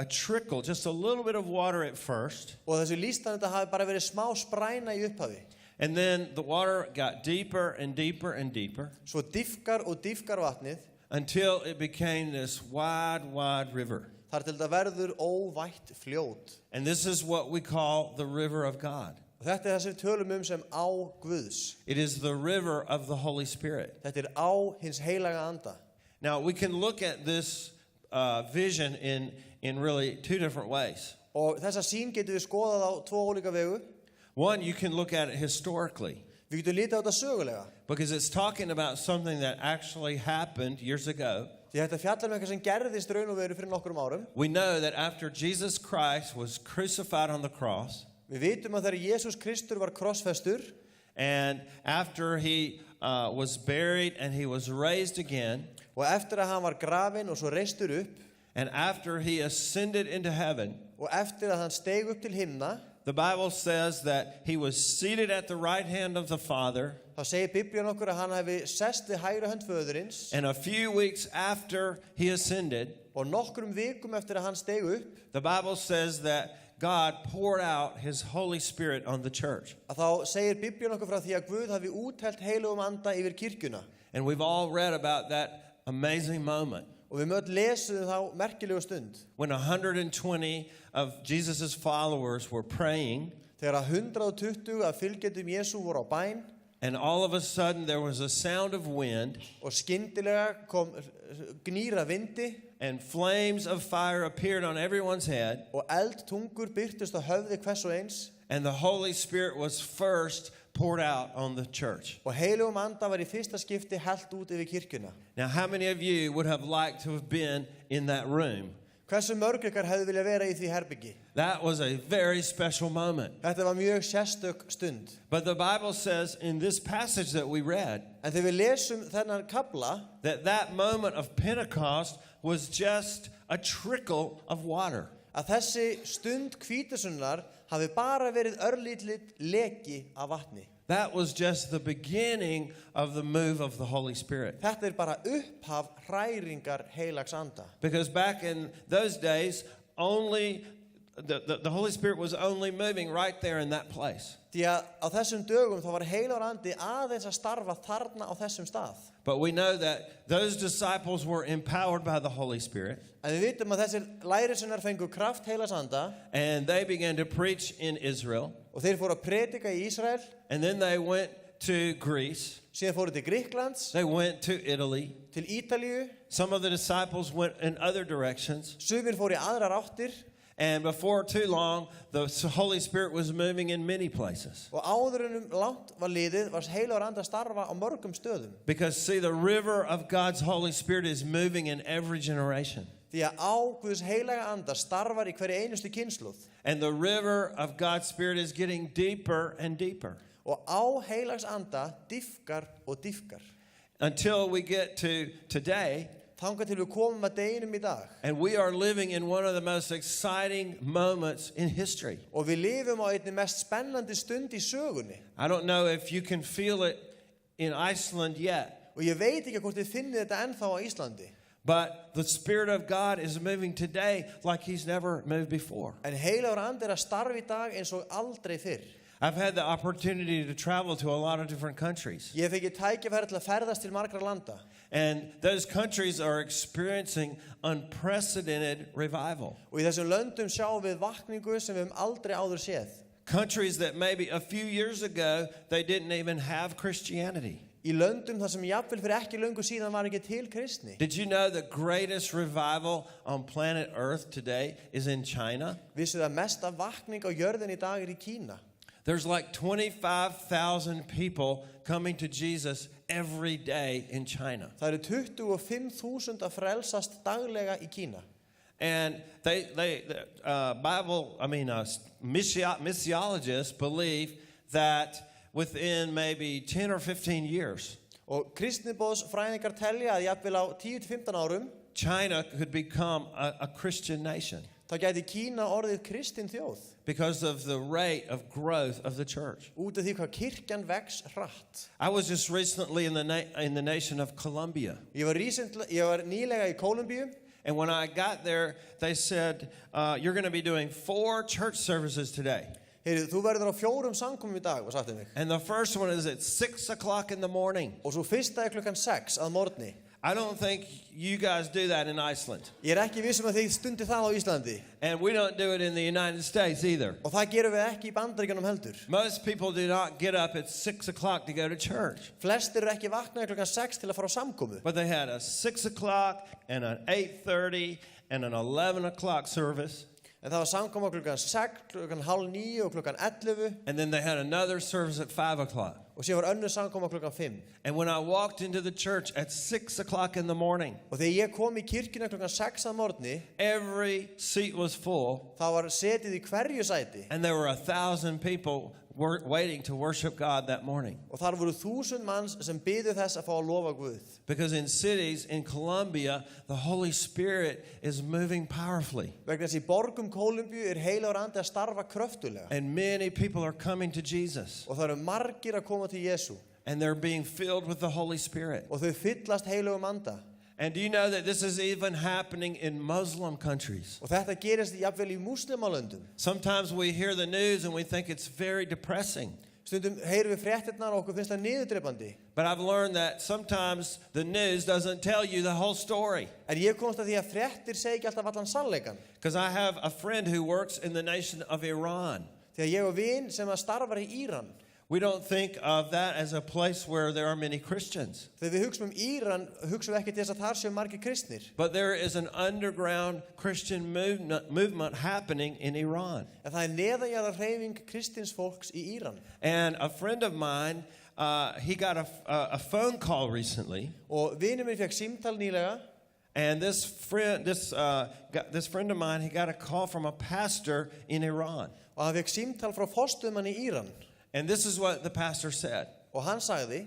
trickle, just a little bit of water at first. Og þessu lýstan þetta hafi bara verið smá spræna í upphafi. And then the water got deeper and deeper and deeper. Svo dýpkar og dýpkar vatnið. Until it became this wide, wide river. Þar til það verður óvætt fljót. And this is what we call the river of God. Og þetta það sem við tölum sem á Guðs. It is the river of the Holy Spirit. Þetta á hins heilaga anda. Now we can look at this vision in really 2 different ways. Og þessa sýn getum við skoðað á 2 ólíka vegu. One, you can look at it historically. Við getum litið á þetta sögulega. because it's talking about something that actually happened years ago. Því þetta fjallar eitthvað sem gerðist raun og veru fyrir nokkrum árum. We know that after Jesus Christ was crucified on the cross, Við vitum að þegar Jesús Kristur var krossfestur and after he was buried and he was raised again, og eftir að hann var grafinn og svo reistur upp and after he ascended into heaven, og eftir að hann steig upp til himna, the Bible says that he was seated at the right hand of the Father. þá segir Biblían okkur að hann hefði sest við hægri hönd föðurins And a few weeks after he ascended, og nokkrum vikum eftir að hann steig upp the Bible says that God poured out his Holy Spirit on the church. að þá segir Biblían okkur frá því að Guð hafi úthelt heilugum anda yfir kirkjuna. And we've all read about that amazing moment Og við mögum lesum þá merkilegu stund when 120 of Jesus' followers were praying, þegar að 120 af fylgjendum Jesú voru á bæn and all of a sudden there was a sound of wind, og skyndilega kom gnýra vindi and flames of fire appeared on everyone's head, og eldtungur byrtust á höfði hvers og eins and the Holy Spirit was first poured out on the church. og heilugum anda var í fyrsta skipti hellt út yfir kirkjuna. Now, how many of you would have liked to have been in that room? Hversu mörg ykkar hefðu viljað vera í því herbyggi? That was a very special moment. Þetta var mjög sérstök stund. But the Bible says in this passage that we read En þegar við lesum þennan kafla that that moment of Pentecost was just a trickle of water. að þessi stund hvítasunnar hafi bara verið örlítið leki af vatni. That was just the beginning of the move of the Holy Spirit. Þetta bara upphaf hræringar heilags anda. Because back in those days, only the Holy Spirit was only moving right there in that place. Því að á þessum dögum þá var heilagur andi aðeins að starfa þarna á þessum stað. But we know that those disciples were empowered by the Holy Spirit. En við vitum að þessir lærisunnar fengu kraft heilags anda And they began to preach in Israel. og þeir fóru að predika í Ísrael, And then they went to Greece. síðan fóru til Grikklands, They went to Italy. til Ítalíu, Some of the disciples went in other directions. sumir fóru í aðrar áttir And before too long, the Holy Spirit was moving in many places. og áður en langt var liðið var heilagur andi að starfa á mörgum stöðum. Because, see, the river of God's Holy Spirit is moving in every generation. Því að á Guðs heilaga anda starfar í hverju einustu kynslóð. And the river of God's Spirit is getting deeper and deeper. Og á heilags anda dýfkar og dýfkar. Until we get to today, Þangað til við komum að deginum í dag. and we are living in one of the most exciting moments in history. Og við lifum á einni mest spennandi stund í sögunni. I don't know if you can feel it in Iceland yet, Og ég veit ekki hvort þið finnið þetta ennþá á Íslandi. but the Spirit of God is moving today like He's never moved before. En heilagur andi að starfa í dag eins og aldrei fyrr. I've had the opportunity to travel to a lot of different countries. Ég fekk tækifæri til að ferðast til margra landa. And those countries are experiencing unprecedented revival. Og í þessum löndum sjáum við vakningu sem við höfum aldrei áður séð. Countries that maybe a few years ago, they didn't even have Christianity. Í löndum þar sem jafnvel fyrir ekki löngu síðan var ekki til kristni. Did you know the greatest revival on planet Earth today is in China? Vissu það mesta vakning á jörðin í dag í Kína. There's like 25,000 people coming to Jesus every day in China. Það eru 25.000 að frelsast daglega í Kína. And missiologists believe that within maybe 10 or 15 years, Og kristnibóðsfræðingar telja að jafnvel á 10-15 árum China could become a Christian nation þá gæti Kína orðið kristin þjóð. because of the rate of growth of the church. Út af því hvað kirkjan vex hratt. I was just recently in the nation of Colombia. Ég var nýlega í Kólumbíu. And when I got there, they said, you're going to be doing 4 church services today. Heyrðu, þú verður á 4 samkomum í dag, var sagt um mig. And the first one is at 6 o'clock in the morning. Og svo fyrsta klukkan 6 að morgni. I don't think you guys do that in Iceland. Ég ekki viss að þið stundi það á Íslandi. And we don't do it in the United States either. Og það gerum við ekki í Bandaríkjunum heldur. Most people do not get up at 6 o'clock to go to church. Flestir eru ekki vaknaði klukkan 6 til að fara á samkomu. But they had a 6 o'clock and an 8:30 and an 11 o'clock service. En það var samkoma klukkan 6, klukkan 8:30 og klukkan 11 And then they had another service at 5 o'clock. og síðan var önnur samkoma klukkan 5. And when I walked into the church at 6 o'clock in the morning, Og þegar ég kom í kirkjuna klukkan 6 að morgni, every seat was full, þá var setið í hverju sæti and there were 1,000 people waiting to worship God that morning. og þar voru 1000 manns sem biðu þess að fá að lofa Guð. Because in cities in Colombia, the Holy Spirit is moving powerfully. Vegna þess í borgum Kólumbíu heilagur andi að starfa kröftulega And many people are coming to Jesus. og það eru margir að koma til Jesú And they're being filled with the Holy Spirit. og þau fyllast heilugum anda. And do you know that this is even happening in Muslim countries? Og þetta gerist jafnvel í múslimalöndum. Sometimes we hear the news and we think it's very depressing. Stundum heyrum við fréttirnar og okkur finnst það niðurdrepandi. But I've learned that sometimes the news doesn't tell you the whole story. En ég komst að því að fréttir segi ekki alltaf allan sannleikann. Because I have a friend who works in the nation of Iran. Þegar ég og vin sem að starfar í Íran. We don't think of that as a place where there are many Christians. Þegar við hugsum Íran, hugsum við ekki til þess að þar séu margir kristnir. But there is an underground Christian movement happening in Iran. En það neðanjarðar hreyfing kristins fólks í Íran. And a friend of mine, he got a phone call recently. Og vinur minn fekk símtal nýlega. And this friend of mine, he got a call from a pastor in Iran. Og hann fekk símtal frá forstöðumanni í Íran. And this is what the pastor said. Og hann sagði,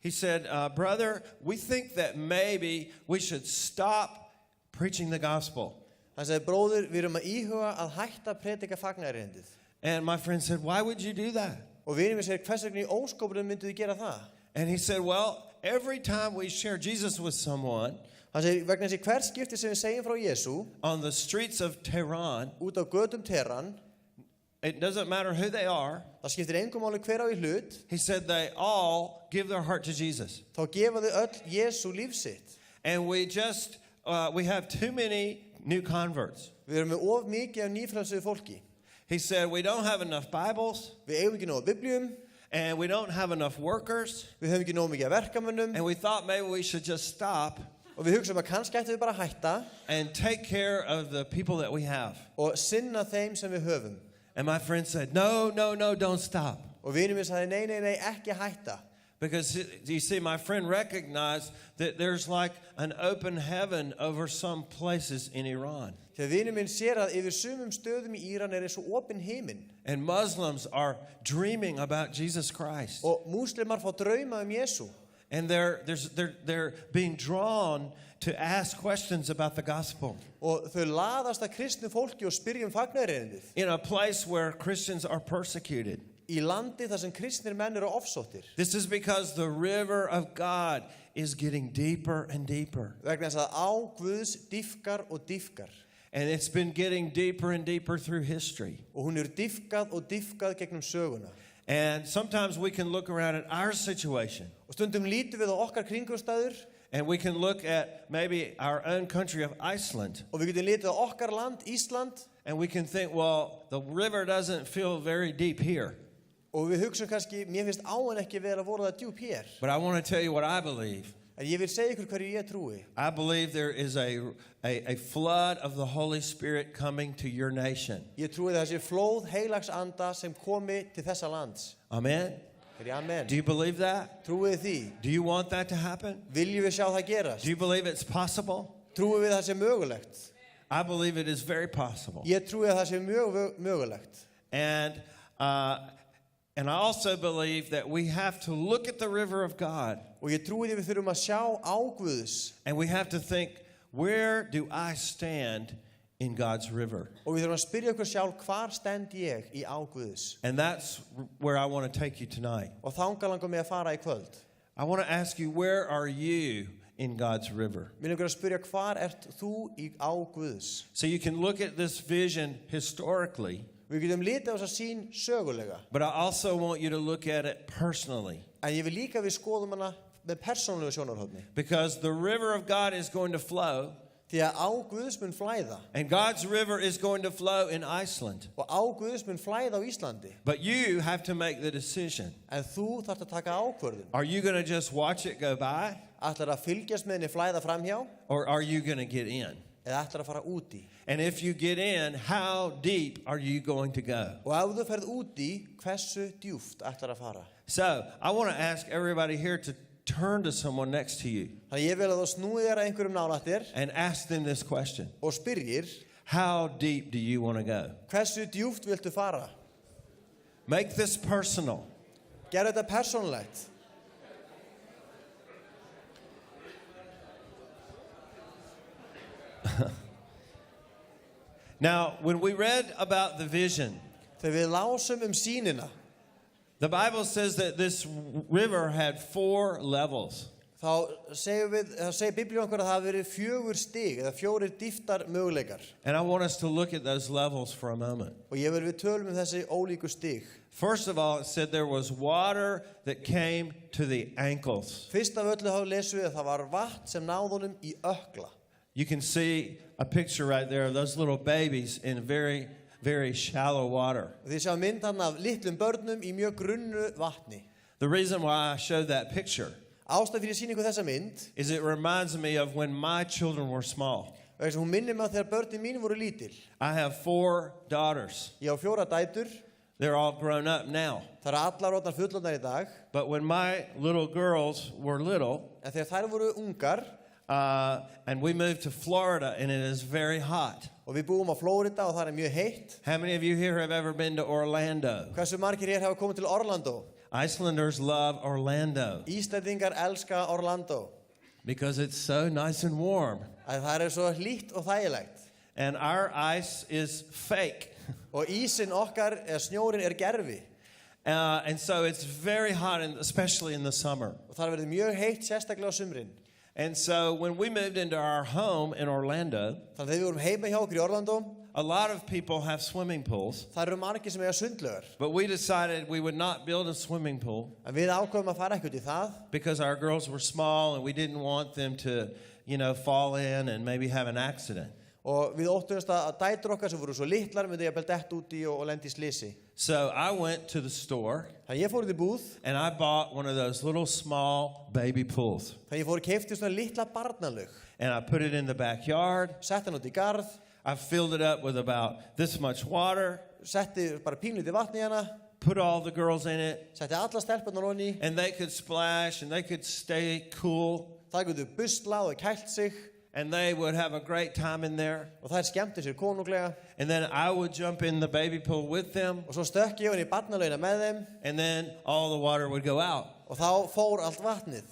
He said, brother, we think that maybe we should stop preaching the gospel. Hann sagði, bróðir, við erum að íhuga að hætta að predika fagnaðarerindið. And my friend said, why would you do that? Og vinur minn segir, hvers vegna í ósköpunum myndu þið gera það? And he said, well, every time we share Jesus with someone Hann segir, vegna þessi hver skipti sem við segjum frá Jesú on the streets of Tehran, út á götum Teheran, it doesn't matter who they are. það skiptir engum máli hver á í hlut, He said they all give their heart to Jesus. þá gefa þau öll Jesú líf sitt. And we have too many new converts. Við erum með of mikið af nýfrelsuðu fólki. He said we don't have enough Bibles, Við eigum ekki nóg af biblíum, and we don't have enough workers, við höfum ekki nóg mikið af verkamönnum and we thought maybe we should just stop og við hugsaum að kannski ættum við bara að hætta and take care of the people that we have. og sinna þeim sem við höfum. And my friend said, no, don't stop. Og vinur minn sagði, nei, ekki hætta. Because you see, my friend recognized that there's like an open heaven over some places in Iran. Þegar vinur minn sér að yfir sumum stöðum í Íran eins og opin heiminn. And Muslims are dreaming about Jesus Christ. Og múslimar fá drauma Jesú. And they're being drawn to ask questions about the gospel. Og þau laðast að kristnu fólki og spyrja fagnaðarerindið. In a place where Christians are persecuted. Í landi þar sem kristnir menn eru ofsóttir. This is because the river of God is getting deeper and deeper. Vegna þess að á Guðs dýpkar og dýpkar. And it's been getting deeper and deeper through history. Og hún dýpkað og dýpkað gegnum söguna. And sometimes we can look around at our situation. Og stundum lítum við á okkar kringumstæður. And we can look at maybe our own country of Iceland. Og við getum litið á okkar land, Ísland. And we can think, well, the river doesn't feel very deep here. Og við hugsaum kannski, mér finnst áin ekki vera voru það djúp hér. But I want to tell you what I believe. En ég vil segja ykkur hverju ég trúi. I believe there is a flood of the Holy Spirit coming to your nation. Ég trúi það sé flóð heilags anda sem komi til þessa lands. Amen? Amen. Do you believe that? Trúið því? Do you want that to happen? Viljum við sjá það gerast? Do you believe it's possible? Trúið við það sé mögulegt? I believe it is very possible. Ég trúi að það sé mögulegt. And I also believe that we have to look at the river of God. Og ég trúi því við þurfum að sjá á Guðs. And we have to think, where do I stand in God's river? Og við þurfum að spyrja okkur sjálf, hvar stend ég í á Guðs? And that's where I want to take you tonight. Og þangað langar mig að fara í kvöld. I want to ask you, where are you in God's river? Mér langar að spyrja, hvar ert þú í á Guðs? So you can look at this vision historically. Við getum litið á þessa sýn sögulega. But I also want you to look at it personally. En ég vil líka við skoðum hana með persónulegu sjónarhorni. Because the river of God is going to flow. Því að á Guðs mun flæða. And God's river is going to flow in Iceland. Og á Guðs mun flæða á Íslandi. But you have to make the decision. En þú þarft að taka ákvörðun. Are you going to just watch it go by? Ætlar að fylgjast með henni flæða framhjá? Or are you going to get in? eða ætlar að fara út í? And if you get in, how deep are you going to go? Og ef þú ferð út í, hversu djúpt ætlar að fara? So, I want to ask everybody here to turn to someone next to you Þannig ég vil að þú snúið þér að einhverjum nálættir and ask them this question. og spyrjir, How deep do you want to go? hversu djúpt viltu fara? Make this personal. Gerðu þetta persónulegt. Now, when we read about the vision, Þegar við lásum sýnina, the Bible says that this river had 4 levels. þá segir Biblíun okkur að það hafi verið 4 stig eða 4 dýptar möguleikar. And I want us to look at those levels for a moment. Og ég vil við tölum þessi ólíku stig. First of all, it said there was water that came to the ankles. Fyrst af öllu þá lesum við að það var vatn sem náði honum í ökla. You can see a picture right there of those little babies in very, very shallow water. Og þið sjá mynd hann af litlum börnum í mjög grunnu vatni. The reason why I showed that picture Ástæð fyrir sýningu þessa mynd is it reminds me of when my children were small. vegna sem hún minnir mig á þegar börnin mín voru lítil. I have 4 daughters. Ég á 4 dætur. They're all grown up now. Það eru allar orðnar fullorðnar í dag. But when my little girls were little, En þegar þær voru ungar and we moved to Florida and it is very hot. og við búum á Flórida og það er mjög heitt. How many of you here have ever been to Orlando? Hversu margir hér hafa komið til Orlando? Icelanders love Orlando Íslendingar elska Orlando. because it's so nice and warm. Að það er svo hlýtt og þægilegt. And our ice is fake. Og ísinn okkar, eða snjórin gerfi. And so it's very hot, especially in the summer. Og það verður mjög heitt sérstaklega á sumrin. And so when we moved into our home in Orlando, Þannig að þegar við vorum heima hjá okkur í Orlando, a lot of people have swimming pools. það eru margir sem eiga sundlaugar. But we decided we would not build a swimming pool En við ákveðum að fara ekkert í það. because our girls were small and we didn't want them to, fall in and maybe have an accident. Og við óttumst að dætur okkar sem voru svo litlar myndi jafnvel dett út í og lendi í slisi. So I went to the store Þannig ég fór út í búð. and I bought one of those little small baby pools. Þannig ég fór og keypti svona litla barnalaug. And I put it in the backyard. Sett hann út í garð. I filled it up with about this much water, Setti bara pínlítið vatni í hana. put all the girls in it, Setti alla stelpunar honni. and they could splash and they could stay cool Það getur buslað og kælt sig. and they would have a great time in there. Og það skemmti sér konunglega. And then I would jump in the baby pool with them, Og svo stökk ég hann í barnalaugina með þeim. and then all the water would go out. Og þá fór allt vatnið.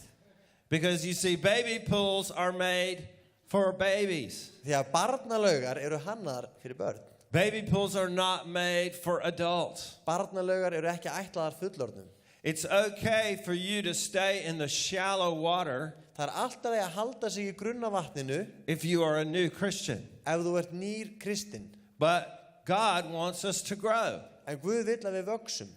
Because you see, baby pools are made for babies. Því að barnalaugar eru hannaðar fyrir börn. Baby pools are not made for adults. Barnalaugar eru ekki ætlaðar fullorðnum. It's okay for you to stay in the shallow water Það er alltaf að halda sig í grunna vatninu if you are a new Christian. ef þú ert nýr kristinn. But God wants us to grow. En Guð vill að við vöxum.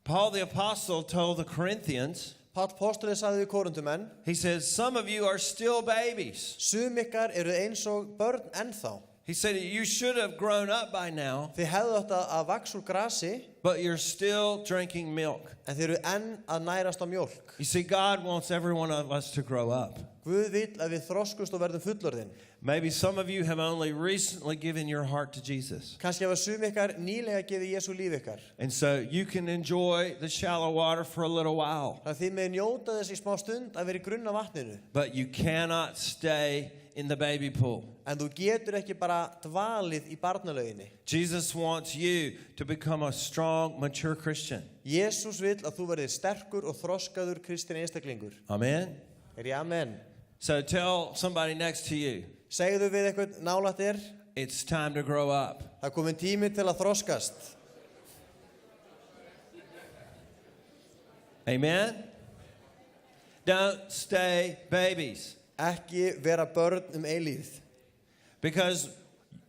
Paul the Apostle told the Corinthians, Páll postuli sagði við Koruntumenn, he says, some of you are still babies. sum ykkar eru eins og börn ennþá. He said, you should have grown up by now, Þið hefðu átt að vaxa úr grasi, but you're still drinking milk. en þið eru enn að nærast á mjólk. You see, God wants every one of us to grow up. Guð vill að við þroskust og verðum fullorðin. Maybe some of you have only recently given your heart to Jesus. Kannski hafa sum ykkar nýlega gefið Jesú líf ykkar. And so you can enjoy the shallow water for a little while, Þannig að þið með njóta þess í smá stund að vera í grunna vatninu. but you cannot stay in the baby pool. En þú getur ekki bara dvalið í barnalauginni. Jesus wants you to become a strong, mature Christian. Jesús vill að þú verðir sterkur og þroskaður kristin einstaklingur. Amen? Er ég amen? So tell somebody next to you, Segðu við eitthvað nálægt þér, it's time to grow up. það er komin tími til að þroskast. Amen? Don't stay babies, Ekki vera börn eilífð. because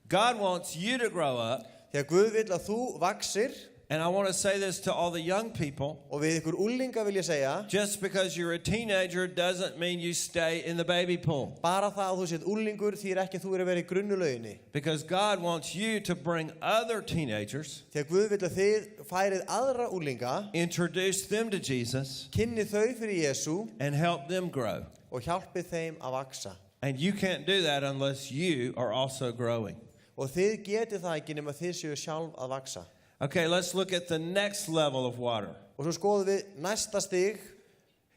God wants you to grow up. Því að Guð vill að þú vaxir, And I want to say this to all the young people. og við ykkur úlinga vil ég segja, Just because you're a teenager doesn't mean you stay in the baby pool. bara það að þú sett úlingur þýr ekki að þú er að vera í grunnulauginni. Because God wants you to bring other teenagers, Því að Guð vill að þið færið aðra úlinga, introduce them to Jesus, kynni þau fyrir Jesú and help them grow. og hjálpið þeim að vaksa. And you can't do that unless you are also growing. Og þið getið það ekki nema þið séu sjálf að vaksa. Okay, let's look at the next level of water. Og svo skoðum við næsta stig.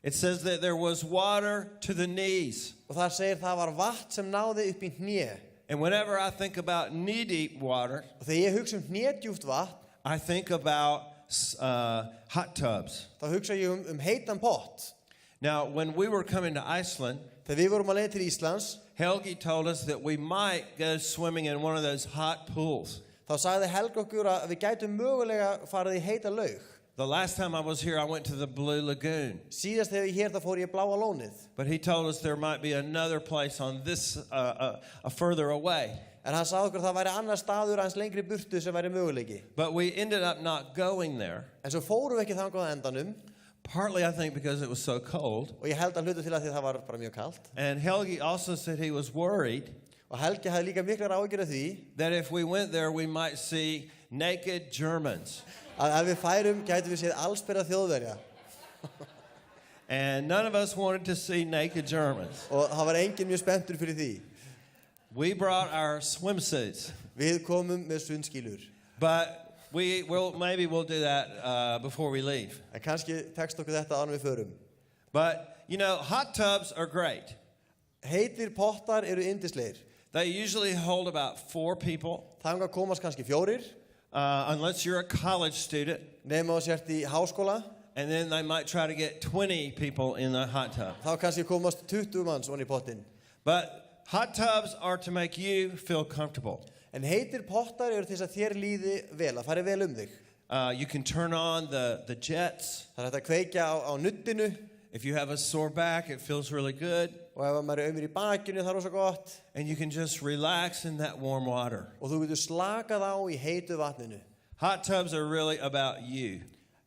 It says that there was water to the knees. Og það segir það var vatn sem náði upp í hné. And whenever I think about knee-deep water, Og þegar ég hugsa hnédjúpt vatn, I think about hot tubs. þá hugsa ég heitan pott. Now, when we were coming to Iceland, Þegar við vorum að leið til Íslands, Helgi told us that we might go swimming in one of those hot pools. þá sagði Helga okkur að við gætum mögulega farið í heita laug. The last time I was here, I went to the Blue Lagoon. Síðast þegar ég hér þá fór ég bláa lónið. But he told us there might be another place on this, further away. En hann sagði okkur að það væri annar staður aðeins lengri burtu sem væri möguleiki. But we ended up not going there. En svo fórum við ekki þangað á endanum. Partly, I think, because it was so cold. Og ég held að hluta til að því það var bara mjög kalt. And Helgi also said he was worried Og Helgi hafði líka miklar áhyggjur af því that if we went there, we might see naked Germans. að ef við færum gætum við séð allsberra þjóðverja. And none of us wanted to see naked Germans. Og það var enginn mjög spenntur fyrir því. We brought our swimsuits. Við komum með sundskýlur. But maybe we'll do that before we leave. En kannski tekst okkur þetta áður en við förum. But, you know, hot tubs are great. Heitir pottar eru yndislegir. They usually hold about 4 people, Þangað komast kannski 4, unless you're a college student. nema þú sért í háskóla. And then they might try to get 20 people in the hot tub. Þá kannski komast 20 manns onni í pottin. But hot tubs are to make you feel comfortable. En heitir pottar eru til þess að þér líði vel, að fari vel þig. You can turn on the jets. Það er hægt að kveikja á nuddinu. If you have a sore back, it feels really good. Og ef maður er í bakinu, það er rosa gott. And you can just relax in that warm water. Og þú getur slakað á í heitu vatninu. Hot tubs are really about you.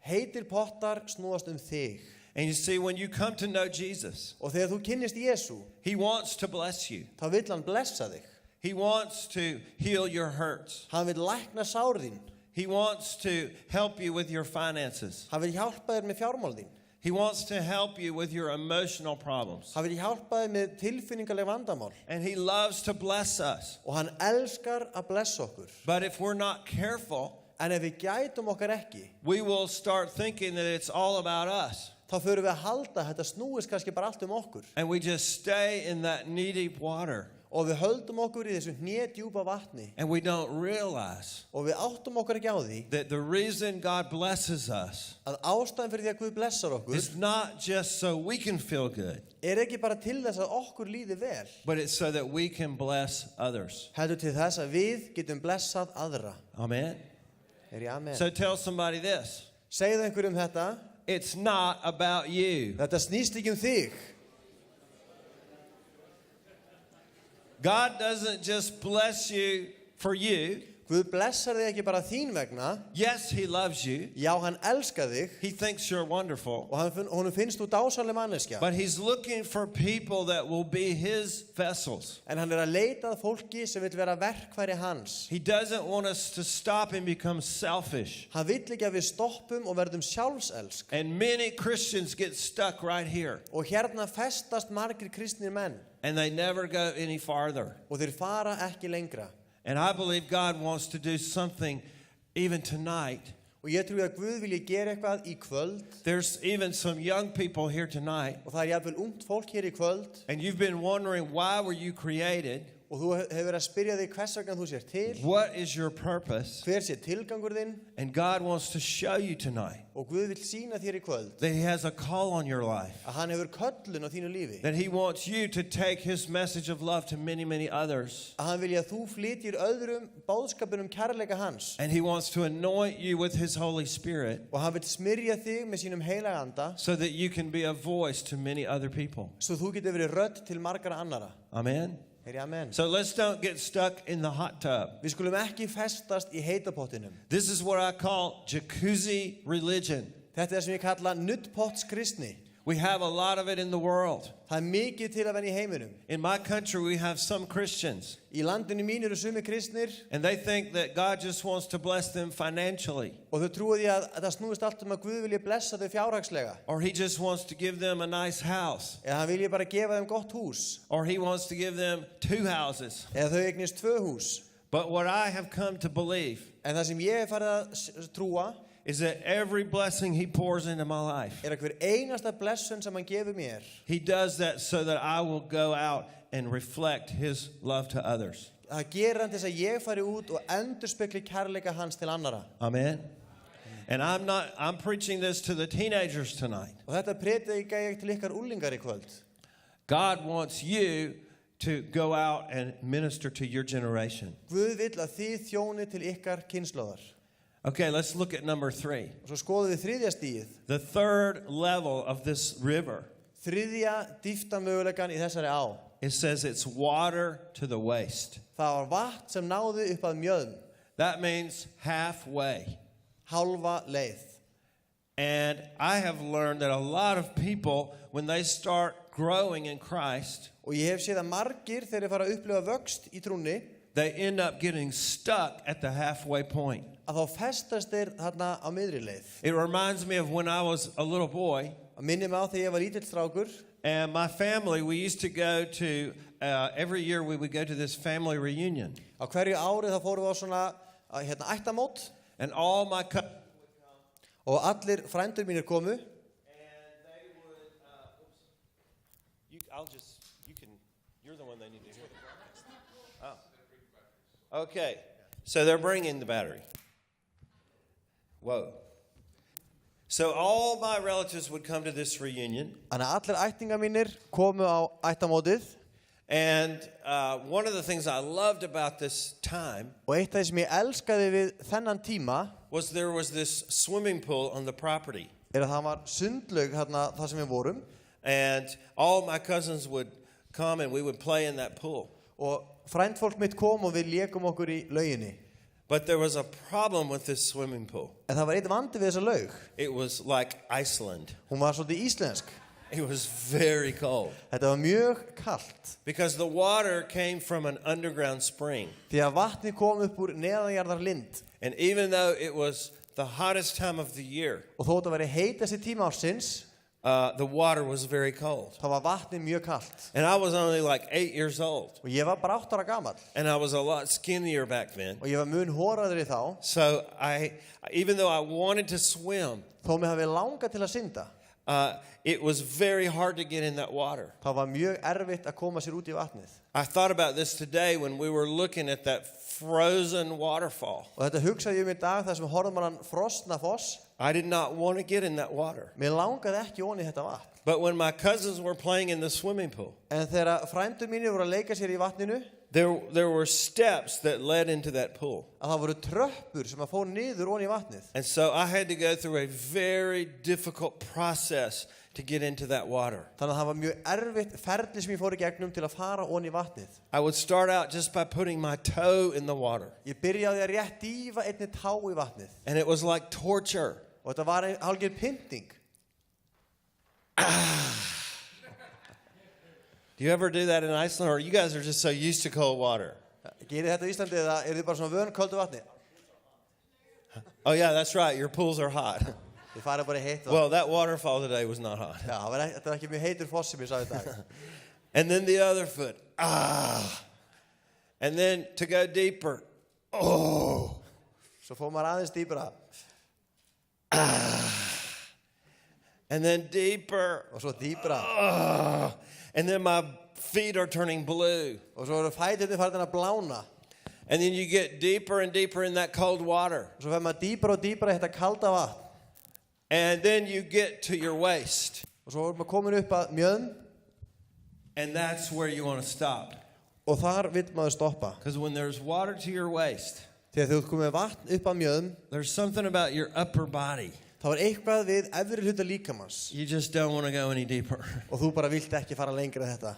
Heitir pottar snúast þig. And you see, when you come to know Jesus, Og þegar þú kynnist Jesú, He wants to bless you. þá vill hann blessa þig. He wants to heal your hurts. Hann vill lækna sár þín. He wants to help you with your finances. Hann vill hjálpa þér með fjármál þín. He wants to help you with your emotional problems. Hann vill hjálpa þér með tilfinningaleg vandamál. And He loves to bless us. Og hann elskar að blessa okkur. But if we're not careful, En ef við gætum okkar ekki, we will start thinking that it's all about us. þá förum við að halda að þetta snúist kannski bara allt okkur. And we just stay in that knee-deep water. Og við höldum okkur í þessu hnédjúpa vatni. And we don't realize Og við áttum okkur ekki á því that the reason God blesses us að ástæðan fyrir því að Guð blessar okkur is not just so we can feel good, er ekki bara til þess að okkur líði vel. but it's so that we can bless others. Heldur til þess að við getum blessað aðra. Amen? Er ég amen? So tell somebody this. Segðu einhverjum þetta. It's not about you. Þetta snýst ekki þig. God doesn't just bless you for you. Guð blessar þig ekki bara þín vegna. Yes, He loves you. Já, hann elskar þig. He thinks you're wonderful. Og honum finnst þú dásamleg manneskja. But He's looking for people that will be His vessels. En hann að leita að fólki sem vill vera verkfæri hans. He doesn't want us to stop and become selfish. Hann vill ekki að við stoppum og verðum sjálfselsk. And many Christians get stuck right here. Og hérna festast margir kristnir menn. And they never go any farther. Og þeir fara ekki lengra. And I believe God wants to do something even tonight. Og ég trúi að Guð vilji gera eitthvað í kvöld. There's even some young people here tonight. Og það jafnvel ungt fólk hér í kvöld. And you've been wondering, why were you created? Og þú hefur verið að spyrja þig hvers vegna þú sér til. What is your purpose? Hver sé tilgangur þinn? And God wants to show you tonight Og Guð vill sýna þér í kvöld that He has a call on your life. að hann hefur köllun á þínu lífi. That He wants you to take His message of love to many, many others. Að hann vilja að þú flytjir öðrum boðskapinn kærleika hans. And He wants to anoint you with His Holy Spirit Og hann vill smyrja þig með sínum heilaga anda. so that you can be a voice to many other people. Svo þú getur verið rödd til margara annara. Amen? Heyri amen. So let's don't get stuck in the hot tub. Við skulum ekki festast í heitapottinum. This is what I call jacuzzi religion. Þetta er sem ég kalla nuddpotts kristni. We have a lot of it in the world. Það mikið til að vera í heiminum. In my country, we have some Christians, Í landinu mínu eru sumir kristnir and they think that God just wants to bless them financially, og þau trúa því að það snúist allt að Guð vilji blessa þau fjárhagslega. or He just wants to give them a nice house, Eða hann vilji bara gefa þeim gott hús. or He wants to give them 2 houses. Eða þau eignist 2 hús. But what I have come to believe En það sem ég hef farið að trúa is that every blessing He pours into my life, að hver einasta blessun sem hann gefur mér, He does that so that I will go out and reflect His love to others. það gerir hann til þess að ég fari út og endurspegli kærleika hans til annara. Amen. And I'm preaching this to the teenagers tonight. Og þetta predika ég til ykkar úlingar í kvöld. God wants you to go out and minister to your generation. Guð vill að þið þjóni til ykkar kynslóðar. Okay, let's look at number 3. Og svo skoðum við þriðja stigið. The third level of this river. Þriðja dýptarmöguleikan í þessari á. It says it's water to the waist. Það var vatn sem náði upp að mjöðm. That means halfway. Hálfa leið. And I have learned that a lot of people, when they start growing in Christ, Og ég hef séð að margir þegar þeir fara að upplifa vöxt í trúnni, they end up getting stuck at the halfway point. að þá festast þeir þarna á miðri leið. It reminds me of when I was a little boy, Að minni mig á þegar ég var lítill strákur and my family, we used to go to, every year we would go to this family reunion. á hverju ári þá fórum við á svona ættamót And all my cousins og allir frændur mínir komu you're the one they need to hear. Oh. Okay, so they're bringing the battery. Whoa. So all my relatives would come to this reunion. Þannig að allir ættingar mínir komu á ættamótið And one of the things I loved about this time og eitt af því sem ég elskaði við þennan tíma was there was this swimming pool on the property. að það var sundlaug þarna þar sem við vorum And all my cousins would come and we would play in that pool. og frændfólk mitt kom og við lékum okkur í lauginni. But there was a problem with this swimming pool. En það var eitt vandi við þessa laug. It was like Iceland. Hún var svolítið íslensk. It was very cold. Þetta var mjög kalt. Because the water came from an underground spring. Því að vatni kom upp úr neðanjarðar lind. And even though it was the hottest time of the year, Og þó þetta væri heitasti tíma ársins, the water was very cold. þá var vatni mjög kalt. And I was only like 8 years old. Og ég var bara 8 ára gamall. And I was a lot skinnier back then. Og ég var mun hóraðri þá. So even though I wanted to swim, Þó mig hafi langað til að synda. it was very hard to get in that water. Það var mjög erfitt að koma sér út í vatnið. I thought about this today when we were looking at that frozen waterfall. Og þetta hugsaði ég í dag þar sem horfðum hann frosna foss. I did not want to get in that water. Mér langaði ekki onni þetta vatn. But when my cousins were playing in the swimming pool, En þegar frændur mínir voru að leika sér í vatninu, there were steps that led into that pool. að það voru tröppur sem að fór niður onni í vatnið. And so I had to go through a very difficult process to get into that water. Þannig að það var mjög erfitt ferli sem ég fór í gegnum til að fara onni í vatnið. I would start out just by putting my toe in the water. Ég byrjaði að rétt dýfa einni tá í vatnið. And it was like torture. Og þetta var hálfgerð pynting. Do you ever do that in Iceland, or you guys are just so used to cold water? Gerið þetta í Íslandi eða þið bara svona vön köldu vatni? Oh yeah, that's right. Your pools are hot. Þið farið bara í heitt vatn. Well, that waterfall today was not hot. Já, þetta var ekki mjög heitur foss sem ég sá í dag. And then the other foot. And then to go deeper. Oh. Svo fór maður aðeins dýpra. And then deeper. Og svo dýpra. And then my feet are turning blue. Og svo eru fæturni farin að blána. And then you get deeper and deeper in that cold water. Og svo fer maður dýpra og dýpra í þetta kalda vatn. And then you get to your waist. Og svo er maður komin upp að mjöðm. And that's where you want to stop. Og þar vill maður stoppa. Because when there's water to your waist, Þegar þú ert komið vatn upp að mjöðm, there's something about your upper body. þá er eitthvað við efri hluta líkamans. You just don't want to go any deeper. Og þú bara vilt ekki fara lengra en þetta.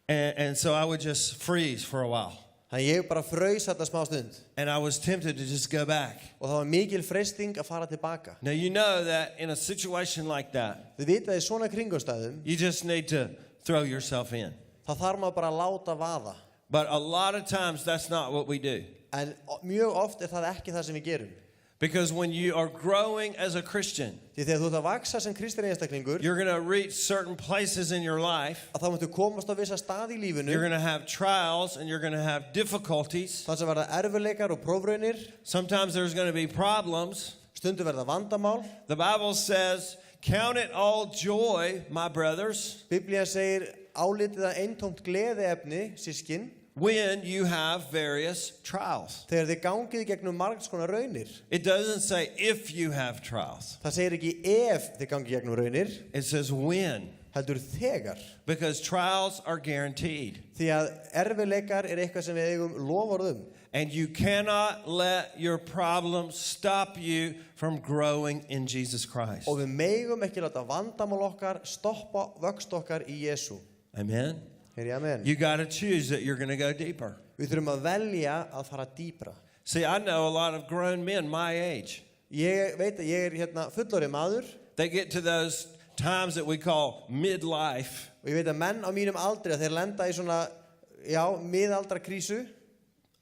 And so I would just freeze for a while. Þannig ég bara fraus þetta smá stund. And I was tempted to just go back. Og það var mikil freisting að fara tilbaka. Now, you know that in a situation like that, Þið vita í svona kringumstæðum, you just need to throw yourself in. þá þarf maður bara að láta vaða. But a lot of times, that's not what we do. En mjög oft það ekki það sem við gerum. Because when you are growing as a Christian, Því þegar þú ert að vaksa sem kristinn einstaklingur, you're going to reach certain places in your life. að þá máttu komast á vissa stað í lífinu, You're going to have trials and you're going to have difficulties. þannig sem verða erfiðleikar og prófraunir, Sometimes there's going to be problems. stundum verða vandamál. The Bible says, count it all joy, my brothers, Biblían segir álitið að eintómt gleðiefni, sískin, when you have various trials. þegar þið gangið gegnum margs konar raunir. It doesn't say if you have trials. Það segir ekki ef þið gangið gegnum raunir, It says when. heldur þegar. Because trials are guaranteed. Því að erfiðleikar eitthvað sem við eigum lofórð And you cannot let your problems stop you from growing in Jesus Christ. Og við megum ekki láta vandamál okkar stoppa vöxt okkar í Jesú. Amen. Heyri, amen. You got to choose that you're going to go deeper. Við þurfum að velja að fara dýpra. See, I know a lot of grown men my age. Ég veit að ég hérna fullorðinn maður They get to those times that we call midlife. og ég veit að menn á mínum aldri að þeir lenda í svona, miðaldra krísu.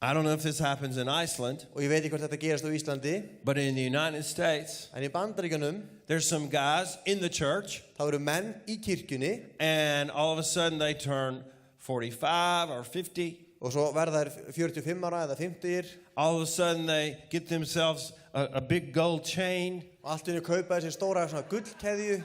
I don't know if this happens in Iceland, Og ég veit ekki hvort þetta gerast á Íslandi. but in the United States, En í Bandaríkjunum, there's some guys in the church, þá eru menn í kirkjunni and all of a sudden they turn 45 or 50. og svo verða þær 45 ára eða 50 All of a sudden they get themselves a big gold chain, og allt í einu kaupa sér stóra svona gullkeðju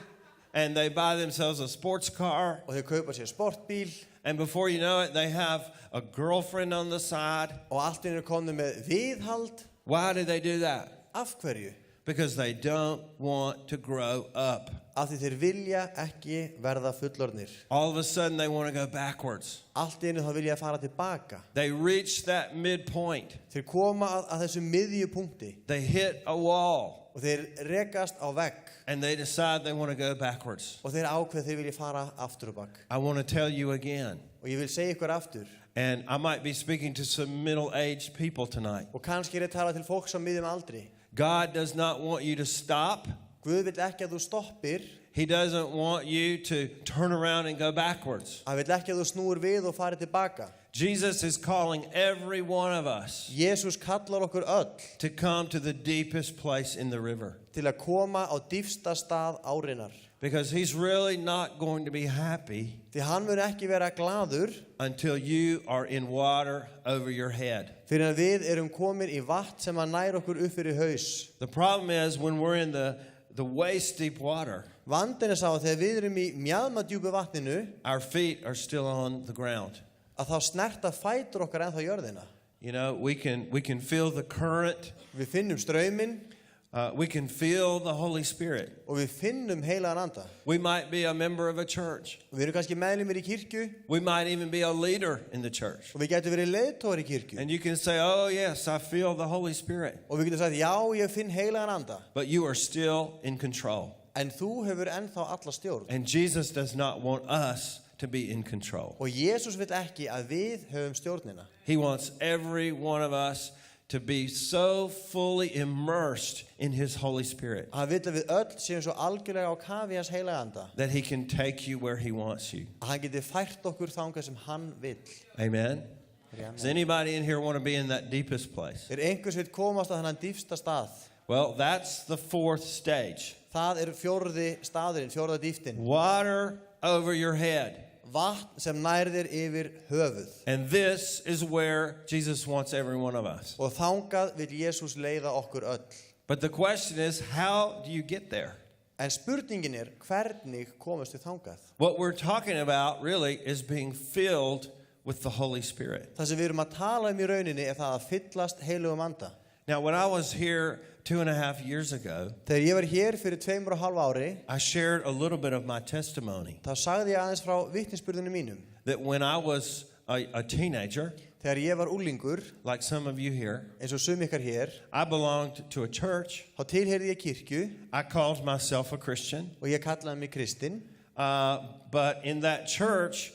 and they buy themselves a sports car. og þeir kaupa sér sportbíl And before you know it, they have a girlfriend on the side. og allt í einu komnir með viðhald. Why do they do that? Af hverju? Because they don't want to grow up. Af því þeir vilja ekki verða fullorðnir. All of a sudden, they want to go backwards. Allt í einu þá vilja fara tilbaka. They reach that midpoint. Þeir koma að þessum miðjupunkti They hit a wall, og þeir rekast á vegg and they decide they want to go backwards. og þeir ákveð þeir vilja fara aftur og bak. I want to tell you again, Og ég vil segja ykkur aftur and I might be speaking to some middle-aged people tonight. og kannski er ég að tala til fólks á miðjum aldri. God does not want you to stop. Guð vill ekki að þú stoppir. He doesn't want you to turn around and go backwards. Hann vill ekki að þú snúir við og farið tilbaka. Jesus is calling every one of us Jésús kallar okkur öll to come to the deepest place in the river. til að koma á dýpsta stað árinnar. Because he's really not going to be happy Því hann mun ekki vera gladur until you are in water over your head. fyrir að við erum komin í vatn sem að nær okkur upp fyrir haus. The problem is when we're in the waist deep water, Vandinn er sá að þegar við erum í mjaðmadjúpu vatninu our feet are still on the ground. að þá snerta fætur okkar ennþá jörðina. You know, we can feel the current, Við finnum strauminn we can feel the Holy Spirit. og við finnum heilagan anda. We might be a member of a church. Og við erum kannski meðlimir í kirkju We might even be a leader in the church. og við getum verið leiðtógar í kirkju. And you can say, oh yes, I feel the Holy Spirit. Og við getum sagt, já, ég finn heilagan anda. But you are still in control. En þú hefur ennþá alla stjórn. And Jesus does not want us to be in control. Og Jésús vill ekki að við höfum stjórnina. He wants every one of us to be so fully immersed in His Holy Spirit Hann vill að við öll séum svo algjörlega á kafi hans heilaga anda. that He can take you where He wants you. Að hann geti fært okkur þangað sem hann vill. Amen? Does anybody in here want to be in that deepest place? Einhvers vill komast að þennan dýpsta stað. Well, that's the fourth stage. Það fjórði staðurinn, fjórða dýptin. Water over your head. Vatn sem nærðir yfir höfuð. And this is where Jesus wants every one of us. Og þangað vill Jésús leiða okkur öll. But the question is, how do you get there? En spurningin hvernig komast við þangað? What we're talking about really is being filled with the Holy Spirit. Það sem við erum að tala í rauninni það að fyllast heilugum anda. Now, when I was here 2.5 years ago, Þegar ég var hér fyrir 2,5 ári, I shared a little bit of my testimony þá sagði ég aðeins frá vitnisburðinu mínum. that when I was a teenager, Þegar ég var úlingur, like some of you here, eins og sum ykkar hér, I belonged to a church. þá tilheyrði ég kirkju I called myself a Christian. og ég kallaði mig kristinn. But in that church,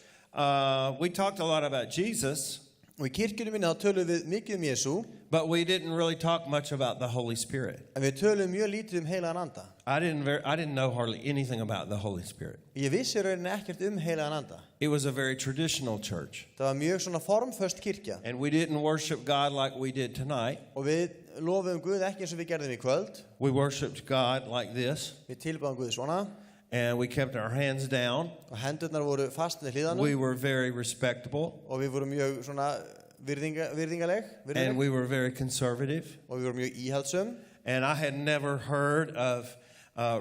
we talked a lot about Jesus. Og í kirkjunum minni þá tölum við mikið Jesú, but we didn't really talk much about the Holy Spirit. en við tölum mjög lítið heilagan anda. I didn't know hardly anything about the Holy Spirit. Ég vissi rauninni ekkert heilagan anda. It was a very traditional church. Það var mjög svona formföst kirkja. And we didn't worship God like we did tonight. Og við lofuðum Guð ekki eins og við gerðum í kvöld. We worshiped God like this. Við tilbáðum Guð svona. And we kept our hands down. Og hendurnar voru fast með hliðanum. We were very respectable. Og við vorum mjög svona virðingaleg. And we were very conservative. Og við vorum mjög íhaldsum. And I had never heard of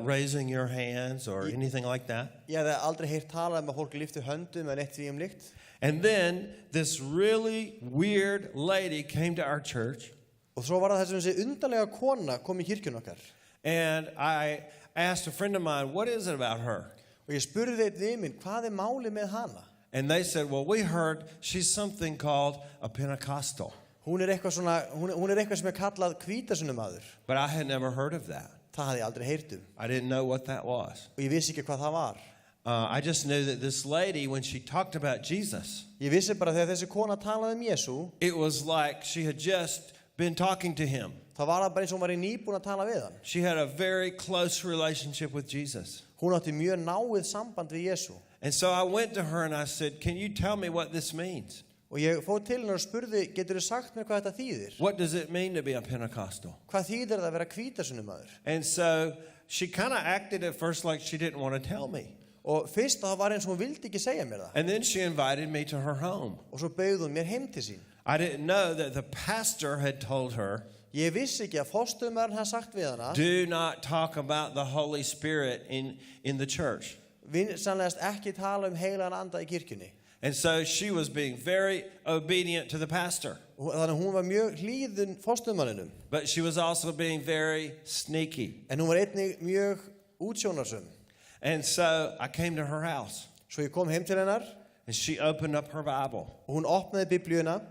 raising your hands or anything like that. Ég hafði aldrei heyrt talað að fólk lyfti höndum eða neitt því líkt. And then this really weird lady came to our church. Og svo var það þessi undarlega kona kom í kirkjun okkar. And I asked a friend of mine, what is it about her? Og ég spurði einn vin minn, hvað málið með hana? And they said, well, we heard she's something called a Pentecostal. Hún eitthvað svona, hún eitthvað sem kallað hvítasunnumaður. But I had never heard of that. Það hafði ég aldrei heyrt I didn't know what that was. Og ég vissi ekki hvað það var. I just knew that this lady, when she talked about Jesus, Ég vissi bara þegar þessi kona talaði Jesú, it was like she had just been talking to him. Það var bara eins og hún var nýbúin að tala við hann. She had a very close relationship with Jesus. Hún átti mjög náið samband við Jesú. And so I went to her and I said, can you tell me what this means? Og ég fór til hennar og spurði, geturðu sagt mér hvað þetta þýðir? What does it mean to be a Pentecostal? Hvað þýðir það að vera hvítasunnumaður? And so she kind of acted at first like she didn't want to tell me. Og fyrst það var eins og hún vildi ekki segja mér það. And then she invited me to her home. Og svo bauð hún mér heim til sín. I didn't know that the pastor had told her, Ég vissi ekki að forstöðumaðurinn hafði sagt við hana, do not talk about the Holy Spirit in the church. Vinsamlegast ekki tala heilagan anda í kirkjunni. And so she was being very obedient to the pastor. Þannig hún var mjög hlýðin forstöðumanninum. But she was also being very sneaky. En hún var einnig mjög útsjónarsöm. And so I came to her house. Svo ég kom heim til hennar. And she opened up her Bible. Og hún opnaði Biblíuna.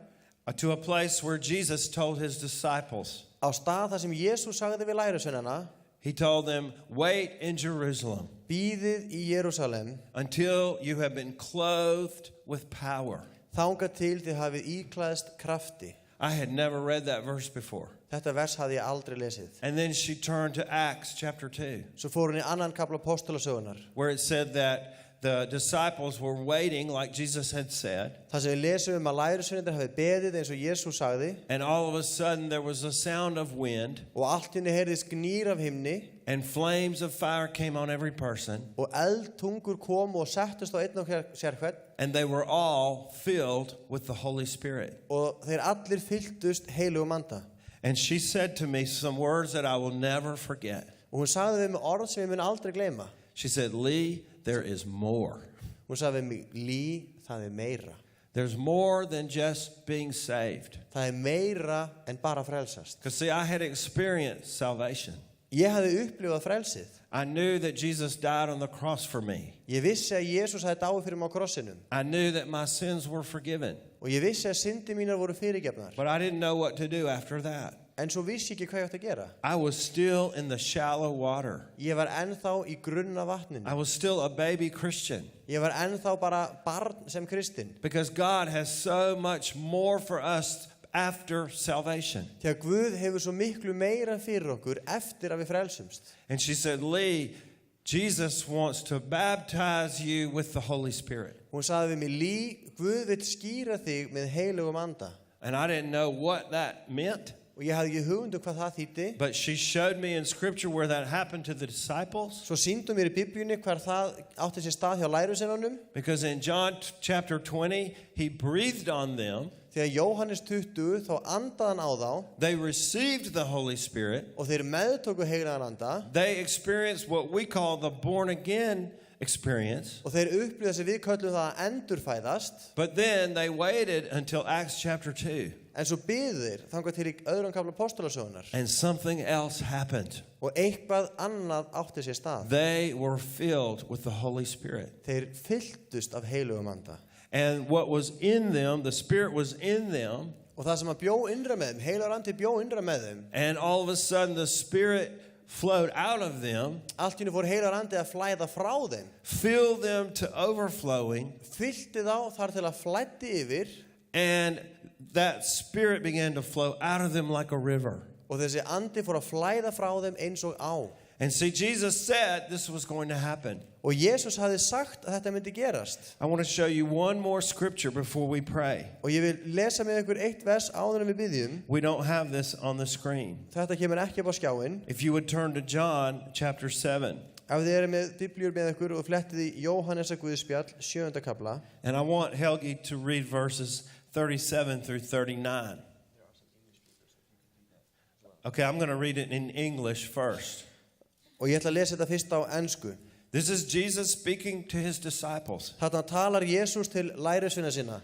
To a place where Jesus told his disciples. Á stað þar sem Jesús sagði við lærisveinana. He told them, wait in Jerusalem. Bíðið í Jerúsalem. Until you have been clothed with power. Þangað til þið hafið íklæðst krafti. I had never read that verse before. Þetta vers hafði ég aldrei lesið. And then she turned to Acts chapter 2. Svo fór hún í annan kafla Apostolasögunnar. Where it said that the disciples were waiting like Jesus had said. Það sem við lesum að lærisveinarnir hafi beðið eins og Jesús sagði. And all of a sudden there was a sound of wind. Og allt í einu heyrðist gnýr af himni. And flames of fire came on every person. Og eldtungur komu og settust á einn og sérhvern. And they were all filled with the Holy Spirit. Og þeir allir fylltust heilugum anda. And she said to me some words that I will never forget. Og hún sagði við mig orð sem ég mun aldrei gleyma. She said, Lee, there is more. Hún sagði við mig, Lee, það meira. There's more than just being saved. Það meira en bara frelsast. Because see, I had experienced salvation. Ég hafði upplifað frelsið. I knew that Jesus died on the cross for me. Ég vissi að Jesús hafði dáið fyrir mig á krossinum. I knew that my sins were forgiven. Og ég vissi að syndir mínar voru fyrirgefnar. But I didn't know what to do after that. En svo vissi ég ekki hvað ég átti að gera. I was still in the shallow water. Ég var ennþá í grunna vatninu. I was still a baby Christian. Ég var ennþá bara barn sem kristinn. Because God has so much more for us after salvation. Því að Guð hefur svo miklu meira fyrir okkur eftir að við frelsumst. And she said, Lee, Jesus wants to baptize you with the Holy Spirit. Hún sagði við mig, Lee, Guð vill skýra þig með heilugum anda. And I didn't know what that meant. Og ég hafði ekki hugmyndu hvað það þýddi. But she showed me in scripture where that happened to the disciples. Svo sýndu mér í Biblíunni hvar það átti sér stað hjá lærisveinunum. Because in John chapter 20, he breathed on them. Þegar Jóhannes 20 þá andaði hann á þá. They received the Holy Spirit. Og þeir meðtóku heilagan anda. They experienced what we call the born again experience. Og þeir upplifðu sem við köllum það að endurfæðast. But then they waited until Acts chapter 2. En svo biðu þeir þangað til í öðrum kafla Apostolasögunnar. And something else happened. Og eitthvað annað átti sér stað. They were filled with the Holy Spirit. Þeir fylltust af heilugum anda. And what was in them, the Spirit was in them. Og það sem að bjó innra með þeim, heilagur andi bjó innra með þeim. And all of a sudden the Spirit flowed out of them. Allt í einu fór heilagur andi að flæða frá þeim. Filled them to overflowing. Fyllti þá þar til að flæddi yfir. And that spirit began to flow out of them like a river. Og þessi andi fór að flæða frá þeim eins og á. And see, Jesus said this was going to happen. Og Jesus hafði sagt að þetta myndi gerast. I want to show you one more scripture before we pray. Og ég vil lesa með ykkur eitt vers áður en við biðjum. We don't have this on the screen. Þetta kemur ekki upp á skjáinn. If you would turn to John chapter 7. Ef þið eru með biblíur með ykkur og flettið í Jóhannesar Guðspjall 7. kapla. And I want Helgi to read verses 37 through 39. Okay, I'm going to read it in English first. Og ég ætla að lesa þetta fyrst á ensku. This is Jesus speaking to his disciples. Þarna talar Jesus til lærisveina sinna.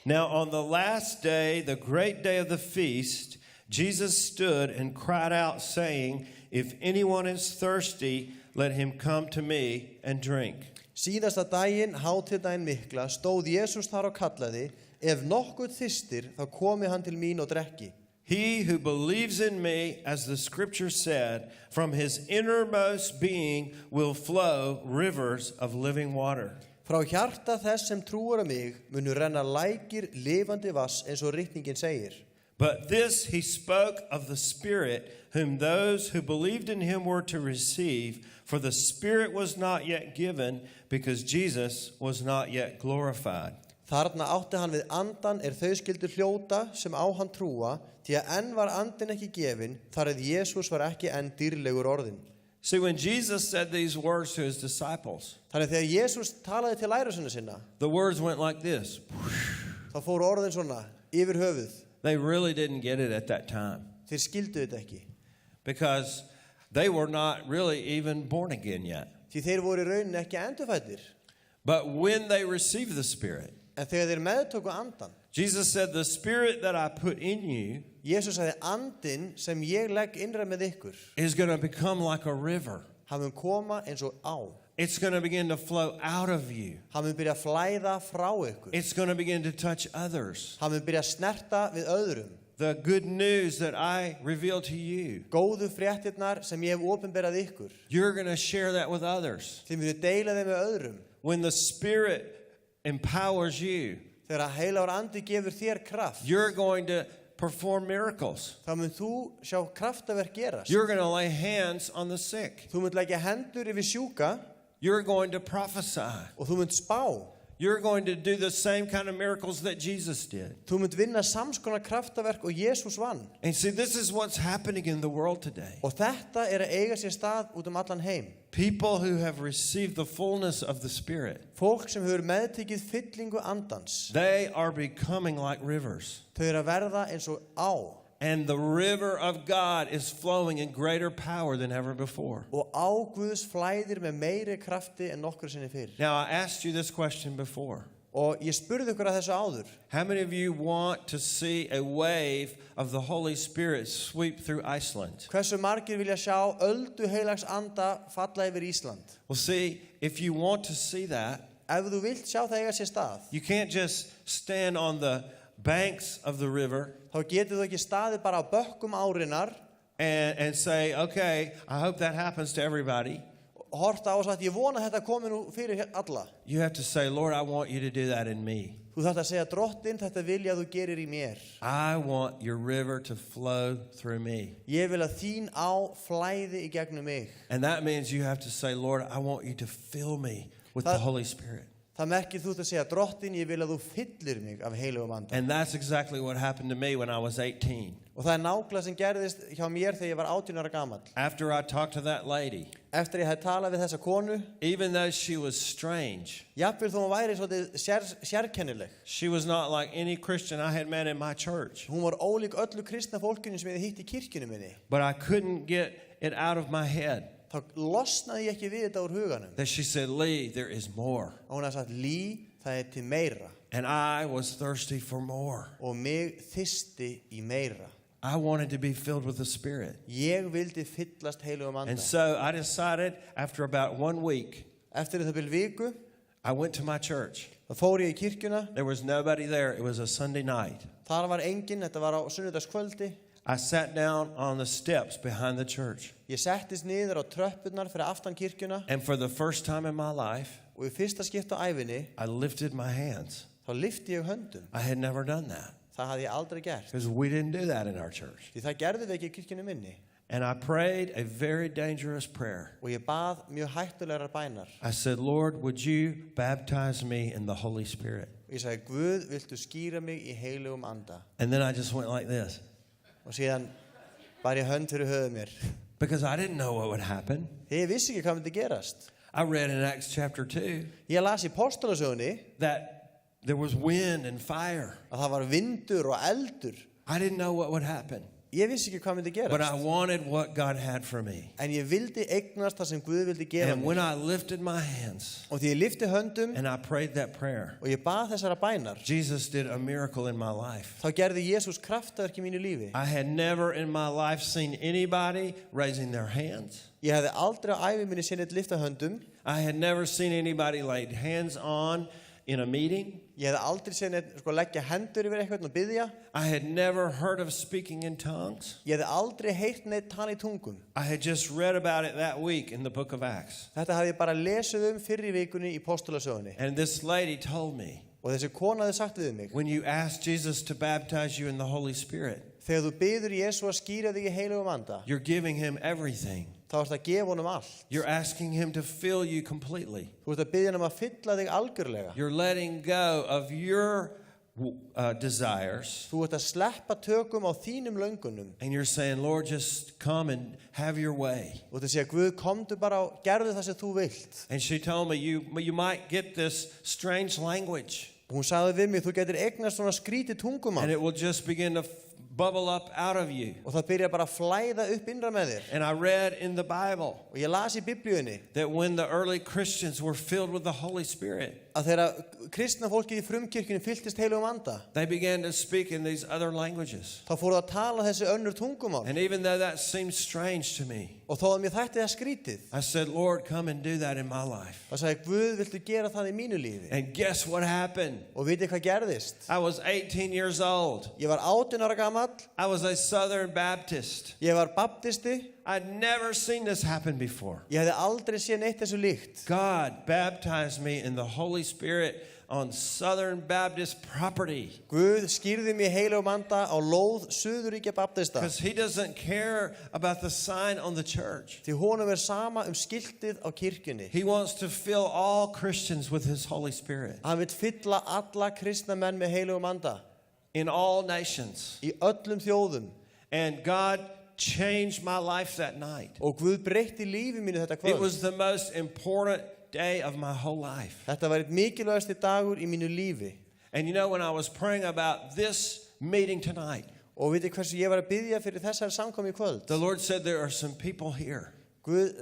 Now on the last day, the great day of the feast, Jesus stood and cried out, saying, If anyone is thirsty, let him come to me and drink. Síðasta daginn, hátíðdaginn mikla, stóð Jesus þar og kallaði, ef nokkuð þyrstir, þá komi hann til mín og drekki. He who believes in me, as the scripture said, from his innermost being will flow rivers of living water. Frá hjarta þess sem trúar á mig munu renna lækir lifandi vass eins og ritningin segir. But this he spoke of the Spirit, whom those who believed in him were to receive, for the Spirit was not yet given, because Jesus was not yet glorified. Þarna átti hann við andan þau skildu hljóta sem á hann trúa, því að enn var andin ekki gefin, þar að Jesus var ekki enn dýrlegur orðin. See, when Jesus said these words to his disciples, Þannig þegar Jesus talaði til lærisveina sinna, the words went like this. þá fóru orðin svona yfir höfuð. They really didn't get it at that time, Þeir skildu þetta ekki, because they were not really even born again yet. því þeir voru í rauninni ekki endurfæddir. But when they received the Spirit, En þegar þeir meðtóku andan, Jesus said, the Spirit that I put in you Jesus sagði andin sem ég legg innra með ykkur, is going to become like a river. hann mun koma eins og á. It's going to begin to flow out of you. Hann mun byrja að flæða frá ykkur. It's going to begin to touch others. Hann mun byrja að snerta við öðrum. The good news that I reveal to you, Góðu fréttirnar sem ég hef opinberað ykkur. you're going to share that with others. Þið munu deila þeim með öðrum. When the Spirit empowers you, Þegar að heilagur andi gefur þér kraft, you're going to perform miracles. þá mun þú sjá kraftaverk gerast. You're going to lay hands on the sick. Þú mun leggja hendur yfir sjúka You're going to prophesy. og þú mun spá. You're going to do the same kind of miracles that Jesus did. Þú mun vinna samskonar kraftaverk og Jesus vann. And see, this is what's happening in the world today. Og þetta að eiga sér stað út allan heim. People who have received the fullness of the Spirit, Fólk sem hefur meðtekið fyllingu andans, they are becoming like rivers. þau eru að verða eins og á. And the river of God is flowing in greater power than ever before. Og á Guðs flæðir með meiri krafti en nokkru sinni fyrr. Now, I asked you this question before. Og ég spurði ykkur að þessu áður. How many of you want to see a wave of the Holy Spirit sweep through Iceland? Hversu margir vilja sjá öldu heilags anda falla yfir Ísland? Well, see, if you want to see that, Ef þú vilt sjá það eiga sér stað, you can't just stand on the banks of the river þá getur þú ekki staðið bara á bökkum árinnar and say, okay, I hope that happens to everybody. horta á og sagt, ég vona þetta komi nú fyrir alla. You have to say, Lord, I want you to do that in me. Þú þarft að segja, Drottinn, þetta vil ég að þú gerir í mér. I want your river to flow through me. Ég vil að þín á flæði í gegnum mig. And that means you have to say, Lord, I want you to fill me with the Holy Spirit. Það merkir þú að segja, Drottinn, ég vil að þú fyllir mig af heilugum anda. And that's exactly what happened to me when I was 18. Og það nákvæmlega sem gerðist hjá mér þegar ég var 18 ára gamall. After I talked to that lady, Eftir ég hafði talað við þessa konu, even though she was strange, jafnvel þó hún væri svolítið sérkennileg. she was not like any Christian I had met in my church. Hún var ólík öllu kristna fólkinu sem ég hafði hitt í kirkjunni minni. But I couldn't get it out of my head Þá losnaði ég ekki við þetta úr huganum. that she said, Lee, there is more. Og hún hafði sagt, Lee, það til meira. And I was thirsty for more. Og mig þyrsti í meira. I wanted to be filled with the Spirit. Ég vildi fyllast heilugum anda. And so I decided after about 1 week, Eftir það bil viku, I went to my church. þá fór ég í kirkjuna. There was nobody there. It was a Sunday night. Þar var enginn, þetta var á sunnudagskvöldi. I sat down on the steps behind the church. Ég settist niður á tröppurnar fyrir aftan kirkjuna And for the first time in my life, og í fyrsta skipti á ævinni I lifted my hands. þá lyfti ég höndum. I had never done that. Það hafði ég aldrei gert. because we didn't do that in our church. Því það gerðu við ekki í kirkjunni minni. And I prayed a very dangerous prayer. Og ég bað mjög hættulegar bænar. I said, Lord, would you baptize me in the Holy Spirit? Og ég sagði, Guð, viltu skýra mig í heilugum anda? And then I just went like this Og síðan bar ég hönd fyrir höfuð mér. because I didn't know what would happen. Ég vissi ekki hvað myndi gerast. I read in Acts chapter 2 Ég las í Postulasögunni that there was wind and fire. að það var vindur og eldur. I didn't know what would happen, Ég vissi ekki hvað myndi but I gerast. wanted what God had for me. En ég vildi eignast það sem Guð vildi gefa And when mér. I lifted my hands Og því ég lyfti höndum and I prayed that prayer, og ég bað þessara bænar, Jesus did a miracle in my life. þá gerði Jésús kraftaverk í mínu lífi. I had never in my life seen anybody raising their hands. Ég hefði aldrei á ævi minni séð neitt lyfta höndum. I had never seen anybody laid hands on in a meeting. Ég hefði aldrei séð neitt leggja hendur yfir eitthvað og biðja. I had never heard of speaking in tongues. Ég hefði aldrei heyrt neitt tala í tungum. I had just read about it that week in the book of Acts. Þetta hafði ég bara lesið fyrr í vikunni í Postulasögunni. And this lady told me, Og þessi kona hafði sagt við mig, when you ask Jesus to baptize you in the Holy Spirit, þegar þú biður Jesú að skýra þig í heilugum anda, you're giving him everything. þá ert að gefa honum allt. You're asking him to fill you completely. Þú ert að biðja hann að fylla þig algjörlega. You're letting go of your desires. Þú ert að sleppa tökum á þínum löngunum. And you're saying, Lord, just come and have your way. Þú ert að segja, Guð, komdu bara og gerðu það sem þú vilt. And she told me, you might get this strange language. Hún sagði við mig, þú getur eignast svona skrítið tungumál. And it will just begin to bubble up out of you. Og það byrja bara að flæða upp innra með þér. And I read in the Bible Og ég las í Biblíunni that when the early Christians were filled with the Holy Spirit, að þegar kristna fólkið í frumkirkjunni fylltist heilugum anda, they began to speak in these other languages. þá fóru að tala þessi önnur tungumál. And even though that seemed strange to me, Og þó að mér þætti það skrítið, I said, Lord, come and do that in my life. þá sagði Guð, viltu gera það í mínu lífi? And guess what happened? Og vitið hvað gerðist? I was 18 years old. Ég var 18 ára gamall, I was a Southern Baptist. ég var baptisti, I'd never seen this happen before. ég hefði aldrei séð neitt þessu líkt. God baptized me in the Holy Spirit on Southern Baptist property. Guð skýrði mig í heilugum anda á lóð Suðurríkja baptista. Because he doesn't care about the sign on the church. Því honum sama skiltið á kirkjunni. He wants to fill all Christians with his Holy Spirit Hann vill fylla alla kristna menn með heilugum anda. in all nations. Í öllum þjóðum. And God changed my life that night. Og Guð breytti lífi mínu þetta It kvöld. was the most important day of my whole life. Þetta var eitt mikilvægasti dagur í mínu lífi. And you know, when I was praying about this meeting tonight, Og vitið hversu ég var að biðja fyrir þessari samkomu í kvöld? the Lord said there are some people here Guð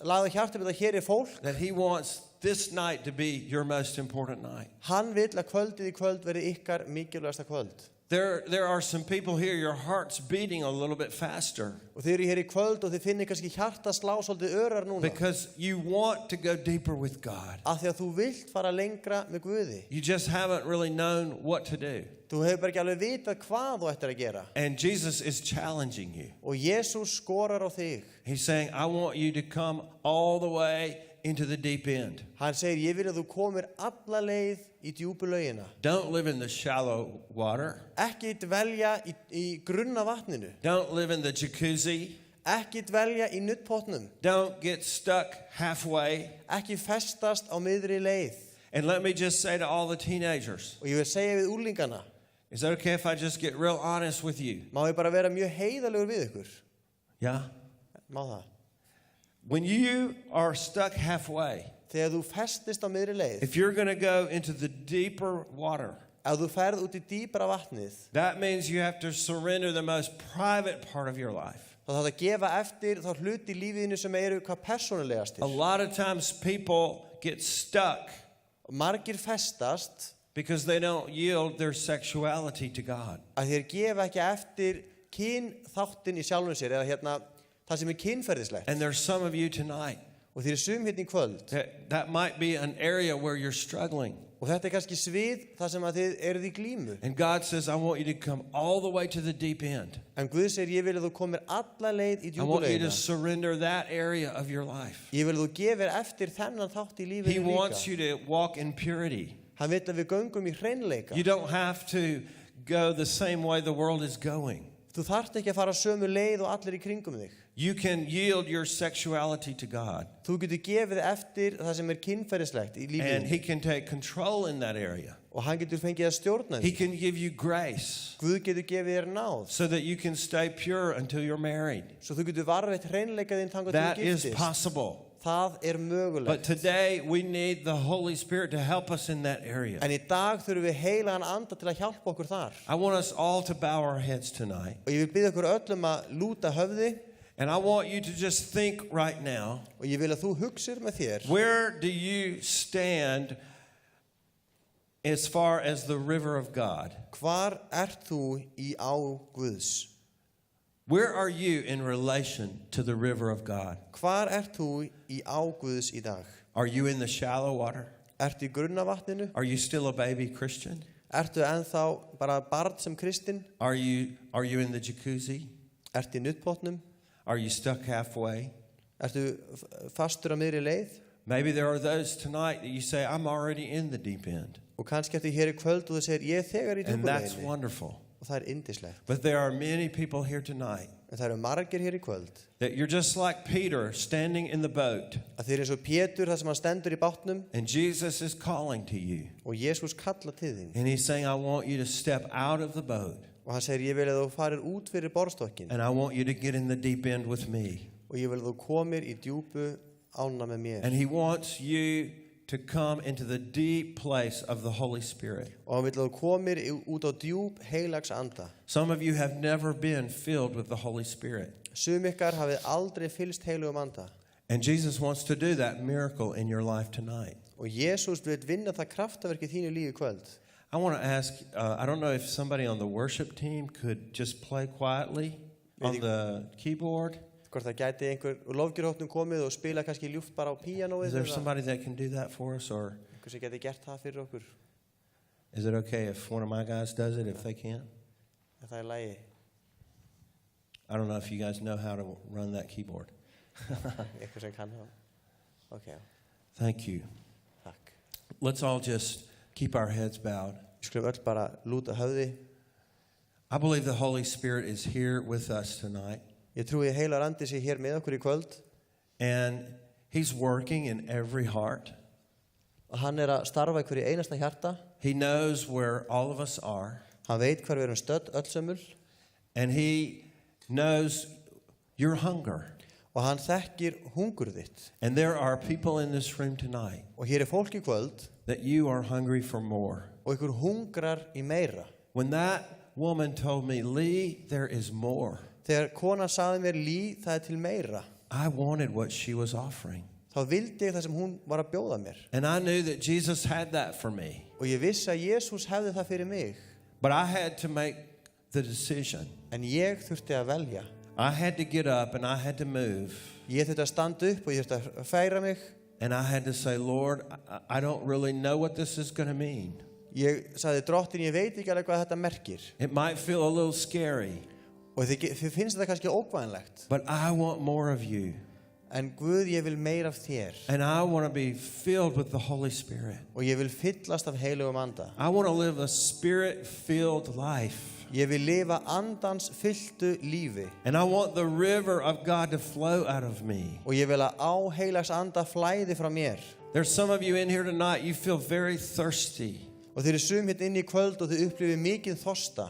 lagði hjarta við að hér er fólk. that he wants this night to be your most important night. Hann vill að kvöldið í kvöld verði ykkar mikilvægasta kvöld. There are some people here, your heart's beating a little bit faster Og þið eru hér í kvöld og þið finnir kannski hjarta slá svolítið örar núna. because you want to go deeper with God. Af því að þú vilt fara lengra með Guði. You just haven't really known what to do. Þú hefur bara ekki alveg vitað hvað þú ættir að gera. And Jesus is challenging you. Og Jesús skorar á þig. He's saying, I want you to come all the way into the deep end. Hann segir, ég vil að þú komir alla leið í djúpu laugina. Don't live in the shallow water. Ekki dvelja í grunna vatninu. Don't live in the jacuzzi. Ekki dvelja í nuddpotnum. Don't get stuck halfway. Ekki festast á miðri leið. And let me just say to all the teenagers, Og ég vil segja við úlingana, is that okay if I just get real honest with you? má ég bara vera mjög heiðalegur við ykkur? Yeah? Má það? When you are stuck halfway, Þegar þú festist á miðri leið, if you're going to go into the deeper water, ef þú ferð út í dýpra vatnið, that means you have to surrender the most private part of your life. þá þarf það að gefa eftir þá hluti í lífiðinu sem eru hvað persónulegastir. A lot of times people get stuck Margir festast because they don't yield their sexuality to God. að þeir gefa ekki eftir kynþáttin í sjálfum sér eða það sem er kynferðislegt. And there's some of you tonight Og þeir sum í kvöld. that might be an area where you're struggling. Og þetta kannski svið þar sem að þið eruð í glímu. And God says, I want you to come all the way to the deep end. En Guð segir, ég vil að þú komir alla leið í I want you to djúpulegina. surrender that area of your life. Ég vil að þú gefir eftir þennan þátt í He lífinu wants líka. you to walk in purity. Hann vil að við göngum í hreinleika. You don't have to go the same way the world is going. Þú þarft ekki að fara sömu leið og allir í kringum þig. You can yield your sexuality to God. Þú getur gefið eftir það sem kynferðislegt í And lífinu. He can take control in that area. Og hann getur fengið að stjórna He því. can give you grace Guð getur gefið þér náð. so that you can stay pure until you're married. Svo þú getur varðveitt hreinleika þinn þangað til That þú is giftist. possible. Það mögulegt. But today we need the Holy Spirit to help us in that area. En í dag þurfum við heilagan anda til að hjálpa okkur þar. I want us all to bow our heads tonight. Og ég vil biðja okkur öllum að lúta höfði. And I want you to just think right now, Og ég vil að þú hugsir með þér. where do you stand as far as the river of God? Hvar ert þú í á Guðs? Where are you in relation to the river of God? Hvar ert þú í á Guðs í dag? Are you in the shallow water? Ertu í grunnavatninu? Are you still a baby Christian? Ertu ennþá bara barn sem kristinn? Are you in the jacuzzi? Ertu í nuddpotnum? Are you stuck halfway? Ertu fastur á miðri leið? Maybe there are those tonight that you say, I'm already in the deep end. Og kannski ertu hér í kvöld og þú segir, ég þegar í And that's djúpuleiðinni. wonderful. Og það yndislegt. But there are many people here tonight En það eru margir hér í kvöld. that you're just like Peter standing in the boat, Að þeir eins og Pétur þar sem hann stendur í bátnum and Jesus is calling to you. og Jésús kalla til þín. And he's saying, I want you to step out of the boat, Og hann segir, ég vil að þú farir út fyrir borðstokkin. and I want you to get in the deep end with me. Og ég vil að þú komir í djúpu ána með mér. And he wants you to come into the deep place of the Holy Spirit. Og hann vil að þú komir út á djúp heilags anda. Some of you have never been filled with the Holy Spirit. Sum ykkar hafið aldrei fylst heilugum anda. And Jesus wants to do that miracle in your life tonight. Og Jésús vil vinna það kraftaverk í þínu lífi í kvöld. I want to ask, I don't know if somebody on the worship team could just play quietly on the keyboard. Hvort það gæti einhver úr lofgjörhóttnum komið og spila kannski ljúft bara á píanóið. Is there somebody that can do that for us, or Einhver sem gæti gert það fyrir okkur. is it okay if one of my guys does it if they can? Það er lægi. I don't know if you guys know how to run that keyboard. Einhver sem kann það. Ok, Thank you. takk. Let's all just keep our heads bowed. Við skulum öll bara lúta höfði. I believe the Holy Spirit is here with us tonight, Ég trúi heilar andi sé hér með okkur í kvöld. and He's working in every heart. Og hann að starfa í hverju einasta hjarta. He knows where all of us are, Hann veit hvar við erum stödd öll sömul. and He knows your hunger. Og hann þekkir hungur þitt. And there are people in this room tonight Og hér fólk í kvöld. that you are hungry for more. Og ykkur hungrar í meira. When that woman told me, Lee, there is more, Þegar kona saði mér, Lí, það til meira. I wanted what she was offering. Þá vildi ég það sem hún var að bjóða mér. And I knew that Jesus had that for me. Og ég vissi að Jésús hefði það fyrir mig. But I had to make the decision. En ég þurfti að velja. I had to get up and I had to move. Ég þurfti að standa upp og ég þurfti að færa mig. And I had to say, Lord, I don't really know what this is going to mean. Ég sagði, drottin, ég veit ekki alveg hvað þetta merkir. It might feel a little scary, Og þið finnst þetta kannski ókvæðanlegt. but I want more of you. En Guð, ég vil meira af þér. And I want to be filled with the Holy Spirit. Og ég vil fyllast af heilugum anda. I want to live a spirit-filled life. Ég vil lifa andans fylltu lífi. And I want the river of God to flow out of me. Og ég vil að á heilags anda flæði frá mér. There's some of you in here tonight, you feel very thirsty. Og þeir eru sum hitt inn í kvöld og þau upplifið mikið þorsta.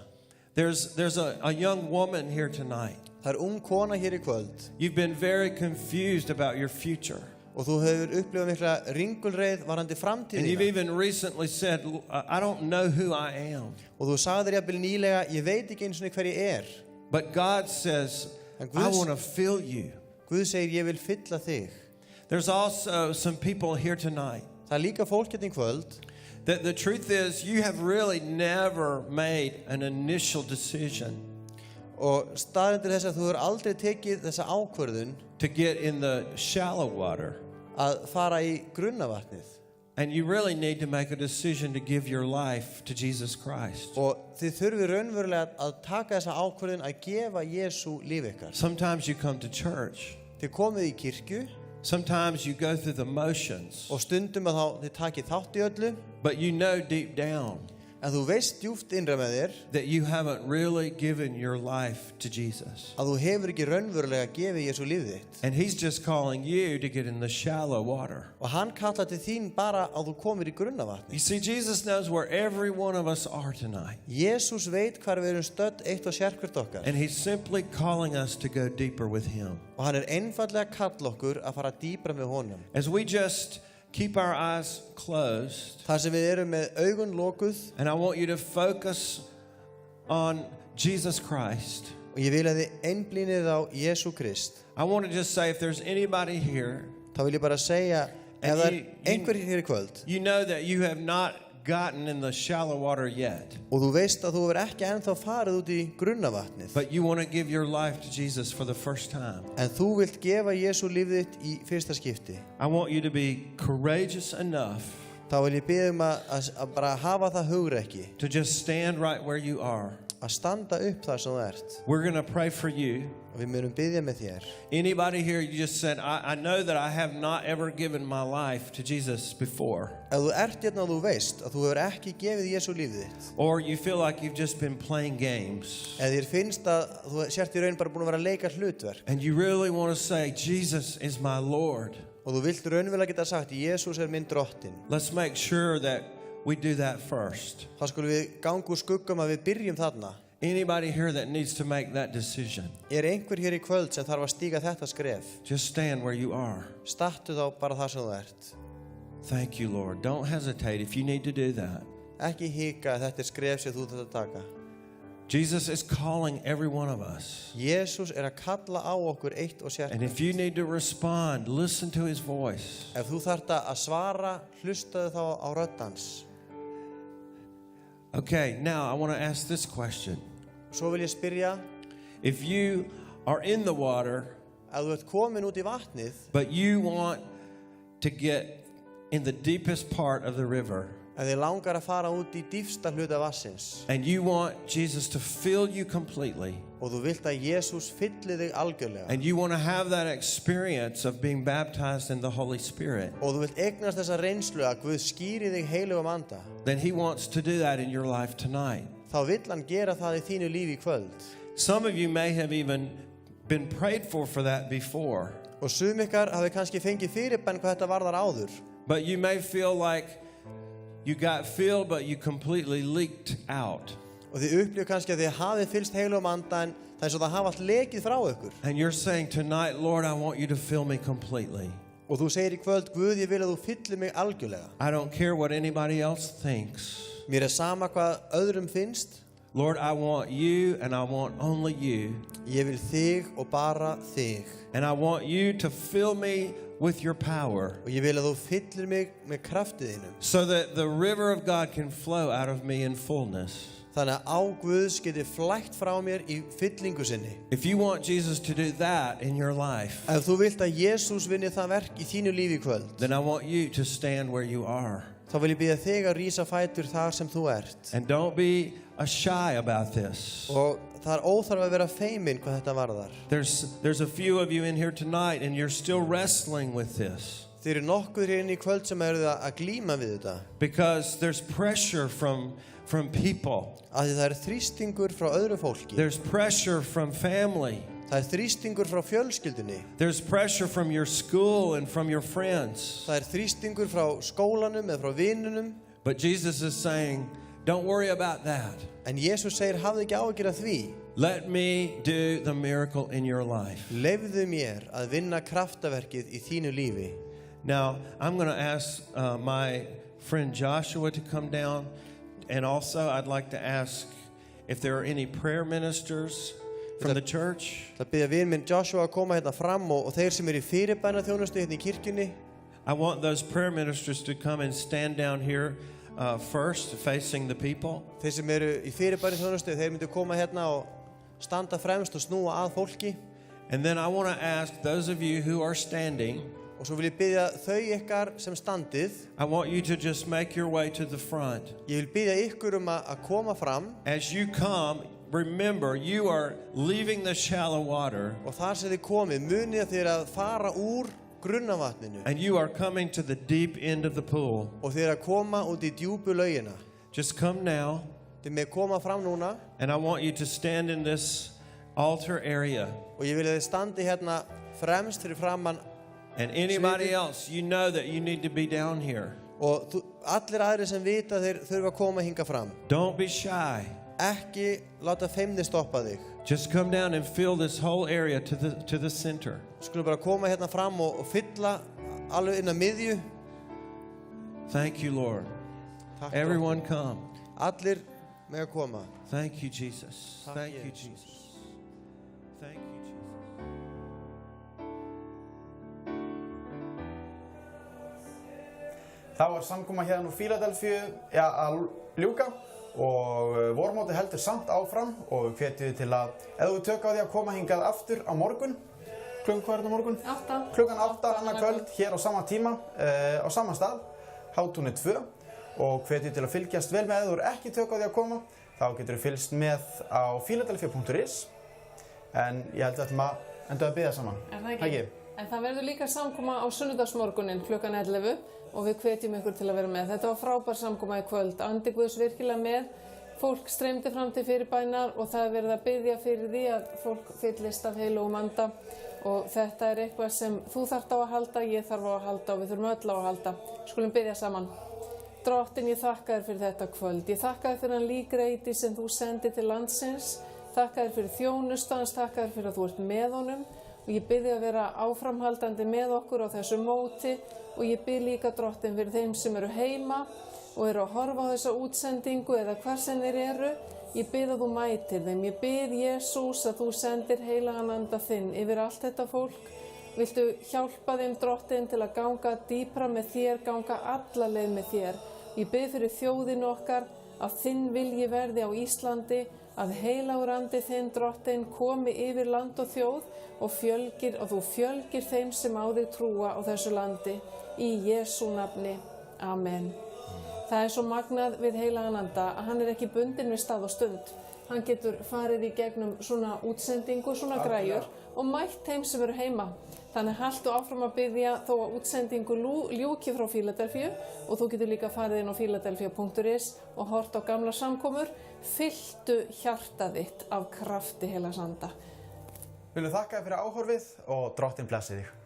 There's a young woman here tonight. Það ung kona hér í kvöld. You've been very confused about your future. Og þú hefur upplifað mikla ringulreið varandi And you've framtíðina. even recently said, I don't know who I am. Og þú sagðir jafnvel nýlega, ég veit ekki eins og hver ég But God says, En I Guð- want to fill you. Guð segir, ég vil fylla þig. There's also some people here tonight Það líka fólk hérna í kvöld. that the truth is you have really never made an initial decision Og staðrendur þess að þú hefur aldrei tekið þessa ákvörðun to get in the shallow water. að fara í grunnavatnið. And you really need to make a decision to give your life to Jesus Christ. Og þið þurfið raunverulega að taka þessa ákvörðun að gefa Jesú líf ykkar. Sometimes you come to church. Þið komið í kirkju Sometimes you go through the motions. og stundum að þið takið þátt í öllu. But you know deep down En þú veist djúpt innra með þér that you haven't really given your life to Jesus. að þú hefur ekki raunverulega gefið Jesú líf þitt. And he's just calling you to get in the shallow water. Og hann kallar til þín bara að þú komir í grunnavatni. You see, Jesus knows where every one of us are tonight. Jesús veit hvar við erum stödd eitt og sérhvert okkar. And he's simply calling us to go deeper with him. Og hann einfaldlega kall okkur að fara dýpra með honum. As we just keep our eyes closed, Þar sem við erum með augun lokuð and I want you to focus on Jesus Christ. og ég vil að þið einblínið á Jesú Krist. I want to just say, if there's anybody here, Þá vil ég bara segja, ef And það you- einhverjir hér í kvöld you know that you have not gotten in the shallow water yet, og þú veist að þú hefur ekki ennþá farið út í grunnavatnið, but you want to give your life to Jesus for the first time, en þú vilt gefa Jesú lífið þitt í fyrsta skipti, I want you to be courageous enough þá vil ég biðja að bara hafa það hugrekki, to just stand right where you are. að standa upp þar sem þú ert. We're going to pray for you. Og við munum biðja með þér. Anybody here, you just said, I know that I have not ever given my life to Jesus before. Ef þú ert hérna og þú veist að þú hefur ekki gefið Jesú lífið þitt, Or you feel like you've just been playing games. eða þér finnst að þú sért í raun bara búin að vera að leika hlutverk, And you really want to say, Jesus is my Lord. og þú vilt raunverulega geta sagt, Jesús minn drottinn, Let's make sure that we do that first. þá skulum við ganga úr skuggum að við byrjum þarna. Anybody here that needs to make that decision, Einhver hér í kvöld sem þarf að stíga þetta skref, just stand where you are. stattu þá bara þar sem þú ert. Thank you, Lord. Don't hesitate if you need to do that. Ekki hika að þetta skref sem þú þarft að taka. Jesus is calling every one of us. Jesús að kalla á okkur eitt og And sérhvert. if you need to respond, listen to his voice. Ef þú þarft að svara, hlustaðu þá á rödd hans. Okay, now I want to ask this question. Svo vil ég spyrja, If you are in the water, ef þú ert komin út í vatnið, but you want to get in the deepest part of the river, ef þið langar að fara út í dýpsta hluta vassins, and you want Jesus to fill you completely, og þú vilt að Jesús fylli þig algjörlega, and you want to have that experience of being baptized in the Holy Spirit, og þú vilt eignast þessa reynslu að Guð skýri þig heilugum anda, then he wants to do that in your life tonight. þá vill hann gera það í þínu lífi í kvöld. Some of you may have even been prayed for that before, Og sum ykkar hafi kannski fengið fyrirbæn hvað þetta varðar áður, but you may feel like you got filled but you completely leaked out. og þið upplifðu kannski að þið hafið fylgst heilugum anda en það er svo það hafa allt lekið frá ykkur. And you're saying tonight, Lord, I want you to fill me completely. Og þú segir í kvöld, Guð, ég vil að þú fyllir mig algjörlega. I don't care what anybody else thinks. Mér sama hvað öðrum finnst, Lord, I want you and I want only you. ég vil þig og bara þig. And I want you to fill me with your power Og ég vil að þú fyllir mig með kraftið þínum. so that the river of God can flow out of me in fullness. Þannig að á Guðs geti flætt frá mér í fyllingu sinni. If you want Jesus to do that in your life, Ef þú vilt að Jesús vinni það verk í þínu lífi í kvöld, then I want you to stand where you are. þá vil ég biðja þig að rísa fætur þar sem þú ert. And don't be shy about this. Og það óþarf að vera feiminn hvað þetta varðar. There's a few of you in here tonight and you're still wrestling with this Þið eru nokkuð hér inn í kvöld sem eru að glíma við þetta. because there's pressure from people. Af því það er þrýstingur frá öðru fólki. There's pressure from family. Það er þrýstingur frá fjölskyldunni. There's pressure from your school and from your friends. Það er þrýstingur frá skólanum eða frá vinunum. But Jesus is saying, don't worry about that. En Jesús segir, hafðu ekki áhyggjur af því. Let me do the miracle in your life. Leyfðu mér að vinna kraftaverkið í þínu lífi. Now, I'm going to ask my friend Joshua to come down. And also, I'd like to ask if there are any prayer ministers from the church. Það byrja vin minn Joshua að koma hérna fram og þeir sem eru í fyrirbænaþjónustu hérna í kirkjunni. I want those prayer ministers to come and stand down here first, facing the people. Þeir sem eru í fyrirbænaþjónustu, þeir myndu koma hérna og standa fremst og snúa að fólki. And then I want to ask those of you who are standing, Og svo vil ég biðja þau ykkar sem standið, I want you to just make your way to the front. ég vil biðja ykkur að koma fram As you come, remember you are leaving the shallow water og þar sem þið komið munið að þið eru að fara úr grunnavatninu and you are coming to the deep end of the pool. og þið eru að koma út í djúpu laugina. just come now, Þið með koma fram núna and I want you to stand in this altar area. og ég vil að þið standi hérna fremst fyrir framann And anybody else, you know that you need to be down here. og allir aðrir sem vita þeir þurfa að koma hinga fram. Don't be shy. Ekki láta feimni stoppa þig. Just come down and fill this whole area to the center. Skulum bara koma hérna fram og fylla alveg inn að miðju. Thank you, Lord. Takk Everyone come. Allir með að koma. Thank you, Jesus. Takk, Thank you, Jesus. Jesus. Thank you, Jesus. Það var samkoma hérna úr Fíladelfíu að ljúka og vormóti heldur samt áfram og hvetjum til að ef þú tök á því að koma hingað aftur á morgun, hvað er þetta morgun? 8. Klukkan 8 annað kvöld hér á sama tíma, á sama stað, Hátúni 2 og hvetjum til að fylgjast vel með ef þú eru ekki tök á því að koma, þá getur þú fylgst með á philadelphia.is en ég held að þetta enda að biðja saman. Er það ekki? En það verður líka samkoma á sunnudagsmorgunin klukkan 11 og við hvetjum ykkur til að vera með. Þetta var frábær samkoma í kvöld. Andi Guðs virkilega með. Fólk streymdi fram til fyrirbænar og það er verið að biðja fyrir því að fólk fyllist af heilugum anda og þetta er eitthvað sem þú þarft á að halda, ég þarf á að halda og við þurfum öll á að halda. Skulum biðja saman. Drottinn, ég þakka þér fyrir þetta kvöld. Ég þakka þér fyrir hann líkreiti sem þú sendir til landsins. Þakka þér fyrir þjónustans, þakka þér fyrir að þú ert með honum og ég bið þig að vera áframhaldandi með okkur á þessu móti og ég bið líka Drottinn fyrir þeim sem eru heima og eru að horfa á þessa útsendingu eða hvar sem þeir eru. Ég bið að þú mætir þeim. Ég bið Jesús að þú sendir heilagan anda þinn yfir allt þetta fólk. Viltu hjálpa þeim Drottinn til að ganga dýpra með þér, ganga alla leið með þér. Ég bið fyrir þjóðin okkar að þinn vilji verði á Íslandi, að heilagur andi þinn Drottinn komi yfir land og þjóð og þú fjölgir þeim sem á þig trúa á þessu landi. Í Jesú nafni. Amen. Það er svo magnað við heilagan anda að hann er ekki bundinn við stað og stund. Hann getur farið í gegnum svona útsendingu, svona græjur og mætt þeim sem eru heima. Þannig haltu áfram að biðja þó að útsendingu ljúki frá Fíladelfíu og þú getur líka farið inn á philadelphia.is og hort á gamla samkomur. Fylltu hjartað þitt af krafti heilags anda. Viljum þakka þér fyrir áhorfið og Drottinn blessi þig.